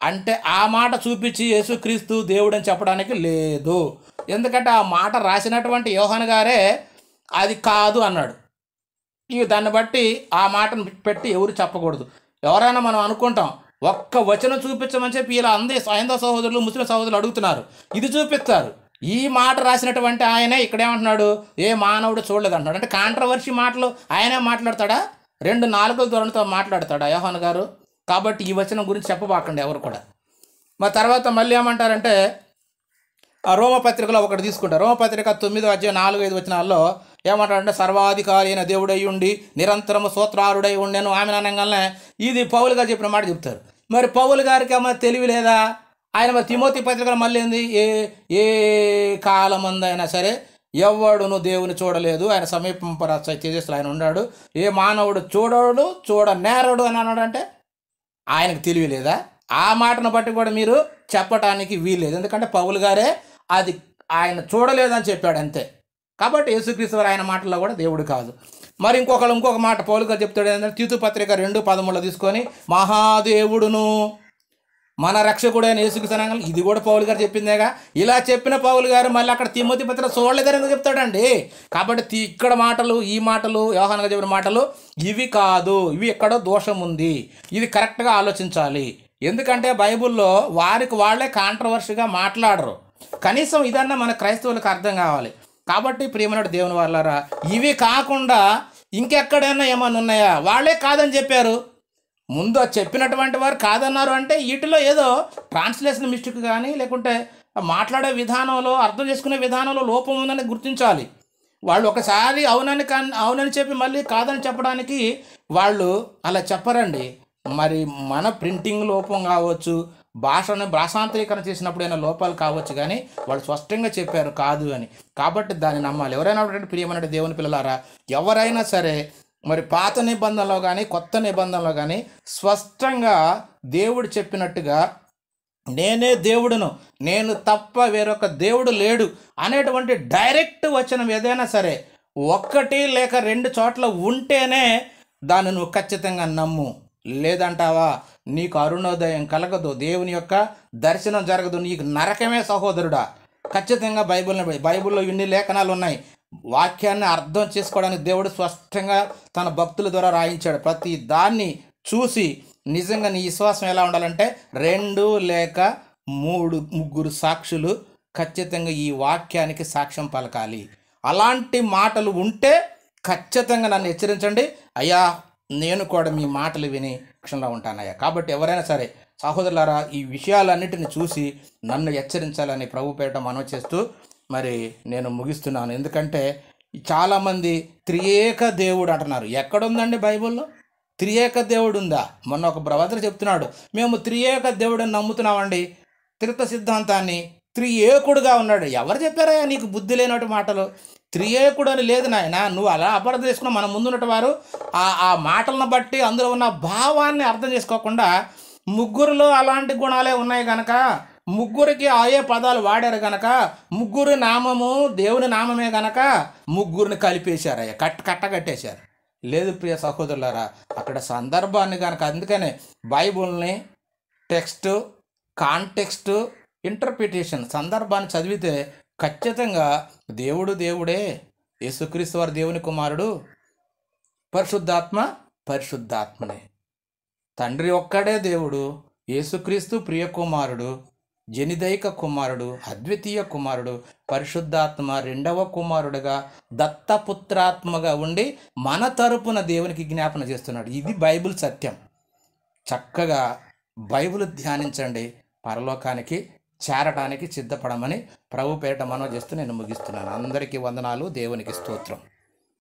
[SPEAKER 1] అంటే ఆ మాట చూపించి యేసుక్రీస్తు దేవుడు అని చెప్పడానికి లేదు. ఎందుకంటే ఆ మాట రాసినటువంటి యోహాను గారే అది కాదు అన్నాడు. ఇక దాన్ని బట్టి ఆ మాటను పెట్టి ఎవరు చెప్పకూడదు. ఎవరైనా మనం అనుకుంటాం, ఒక్క వచనం చూపించమని చెప్పి ఇలా హైందవ సహోదరులు, ముస్లిం సహోదరులు అడుగుతున్నారు, ఇది చూపిస్తారు. ఈ మాట రాసినటువంటి ఆయనే ఇక్కడేమంటున్నాడు? ఏ మానవుడు చూడలేదు అంటున్నాడు. అంటే కాంట్రవర్సీ మాటలు ఆయనే మాట్లాడతాడా? 2 నాలుకల ధోరణితో మాట్లాడతాడా యోహాను గారు? కాబట్టి ఈ వచనం గురించి చెప్పబాకండి ఎవరు కూడా. మరి తర్వాత మళ్ళీ ఏమంటారంటే, ఆ రోమపత్రికలో ఒకటి తీసుకుంటారు. రోమపత్రిక 9వ అధ్యాయం 4-5 వచనాల్లో ఏమంటారంటే, సర్వాధికారి అయిన దేవుడై ఉండి నిరంతరము స్తోత్రారుడై ఉండెను ఆమె అనగానే ఇది పౌలు గారు చెప్పిన మాట చెప్తారు. మరి పౌలు గారికి ఏమైనా తెలివి లేదా? ఆయన మరి తిమోతి పత్రికలో మళ్ళీ ఏంది, ఏ కాలమందైనా సరే ఎవడును దేవుని చూడలేదు, ఆయన సమీపంపర తేజస్సులో ఆయన ఉన్నాడు, ఏ మానవుడు చూడనేరడు అని అన్నాడంటే ఆయనకు తెలివి లేదా? ఆ మాటను బట్టి కూడా మీరు చెప్పటానికి వీల్లేదు. ఎందుకంటే పౌలు గారే అది ఆయన చూడలేదని చెప్పాడు అంతే. కాబట్టి యేసుక్రీస్తు వారు ఆయన మాటల్లో కూడా దేవుడు కాదు. మరి ఇంకొక మాట పౌలు గారు చెప్తాడు ఏంటంటే, తీతు పత్రిక 2:13 తీసుకొని, మహాదేవుడును మన రక్షకుడైన యేసుక్రీస్తు అనగా ఇది కూడా పౌలు గారు చెప్పిందేగా. ఇలా చెప్పిన పౌలు గారు మళ్ళీ అక్కడ తిమోతి పత్రిక చూడలేదని ఎందుకు చెప్తాడండి? కాబట్టి ఇక్కడ మాటలు, ఈ మాటలు, యోహాను గారు చెప్పిన మాటలు ఇవి కాదు, ఇవి ఎక్కడో దోషం ఉంది, ఇది కరెక్ట్గా ఆలోచించాలి. ఎందుకంటే బైబిల్లో వారికి వాళ్ళే కాంట్రవర్సీగా మాట్లాడరు. కనీసం ఇదన్నా మన క్రైస్తవులకు అర్థం కావాలి. కాబట్టి ప్రియమైన దేవుని వాళ్ళారా, ఇవి కాకుండా ఇంకెక్కడైనా ఏమన్నా ఉన్నాయా? వాళ్ళే కాదని చెప్పారు. ముందు చెప్పినటువంటి వారు కాదన్నారు అంటే వీటిలో ఏదో ట్రాన్స్లేషన్ మిస్టేక్ కానీ, లేకుంటే మాట్లాడే విధానంలో, అర్థం చేసుకునే విధానంలో లోపం ఉందని గుర్తించాలి. వాళ్ళు ఒకసారి అవునని చెప్పి మళ్ళీ కాదని చెప్పడానికి వాళ్ళు అలా చెప్పరండి. మరి మన ప్రింటింగ్ లోపం కావచ్చు, భాషాంతరీకరణ చేసినప్పుడైనా లోపాలు కావచ్చు, కానీ వాళ్ళు స్పష్టంగా చెప్పారు కాదు అని. కాబట్టి దాన్ని నమ్మాలి. ఎవరైనా ప్రియమైన దేవుని పిల్లలారా, ఎవరైనా సరే మరి పాత నిబంధనలో కానీ కొత్త నిబంధనలో కానీ స్పష్టంగా దేవుడు చెప్పినట్టుగా నేనే దేవుడును, నేను తప్ప వేరొక దేవుడు లేడు అనేటువంటి డైరెక్ట్ వచనం ఏదైనా సరే 1 లేక 2 చోట్ల ఉంటేనే దాన్ని నువ్వు ఖచ్చితంగా నమ్ము. లేదంటావా నీకు అరుణోదయం కలగదు, దేవుని యొక్క దర్శనం జరగదు, నీకు నరకమే సహోదరుడా. ఖచ్చితంగా బైబిల్లో ఇన్ని లేఖనాలు ఉన్నాయి. వాక్యాన్ని అర్థం చేసుకోవడానికి దేవుడు స్పష్టంగా తన భక్తుల ద్వారా రాయించాడు. ప్రతి దాన్ని చూసి నిజంగా నీ విశ్వాసం ఎలా ఉండాలంటే 2 లేక 3 సాక్షులు ఖచ్చితంగా ఈ వాక్యానికి సాక్ష్యం పలకాలి. అలాంటి మాటలు ఉంటే ఖచ్చితంగా నన్ను హెచ్చరించండి అయ్యా, నేను కూడా మీ మాటలు విని క్షణంలో ఉంటానయ్యా. కాబట్టి ఎవరైనా సరే సహోదరులారా, ఈ విషయాలన్నిటిని చూసి నన్ను హెచ్చరించాలని ప్రభు పేరిట మనవి చేస్తూ మరి నేను ముగిస్తున్నాను. ఎందుకంటే చాలామంది త్రియేక దేవుడు అంటున్నారు. ఎక్కడుందండి బైబిల్లో త్రియేక దేవుడు ఉందా? మొన్న ఒక బ్రదర్ చెప్తున్నాడు, మేము త్రియేక దేవుడిని నమ్ముతున్నామండి, త్రిత్వ సిద్ధాంతాన్ని, త్రియేకుడుగా ఉన్నాడు. ఎవరు చెప్పారయ్యా నీకు బుద్ధి లేనటువంటి మాటలు? త్రియేకుడు అని లేదు నాయన, నువ్వు అలా అర్థం చేసుకున్నావు. మన ముందున్నట్టు వారు ఆ మాటలను బట్టి అందులో ఉన్న భావాన్ని అర్థం చేసుకోకుండా ముగ్గురులో అలాంటి గుణాలే ఉన్నాయి కనుక, ముగ్గురికి ఆయే పదాలు వాడారు కనుక, ముగ్గురు నామము దేవుని నామమే కనుక ముగ్గురిని కలిపేశారయ్యా, కట్టగట్టేశారు. లేదు ప్రియ సహోదరులారా, అక్కడ సందర్భాన్ని కనుక, అందుకనే బైబుల్ని టెక్స్ట్, కాంటెక్స్ట్, ఇంటర్ప్రిటేషన్, సందర్భాన్ని చదివితే ఖచ్చితంగా దేవుడు దేవుడే, యేసుక్రీస్తు వారు దేవుని కుమారుడు, పరిశుద్ధాత్మ పరిశుద్ధాత్మనే, తండ్రి ఒక్కడే దేవుడు, యేసుక్రీస్తు ప్రియకుమారుడు, జనిదైక కుమారుడు, అద్వితీయ కుమారుడు, పరిశుద్ధాత్మ రెండవ కుమారుడుగా దత్తపుత్రాత్మగా ఉండి మన తరపున దేవునికి జ్ఞాపన చేస్తున్నాడు. ఇది బైబిల్ సత్యం. చక్కగా బైబిల్ ధ్యానించండి, పరలోకానికి చేరటానికి సిద్ధపడమని ప్రభు పేరిట మనవి చేస్తూ నేను ముగిస్తున్నాను. అందరికీ వందనాలు, దేవునికి స్తోత్రం.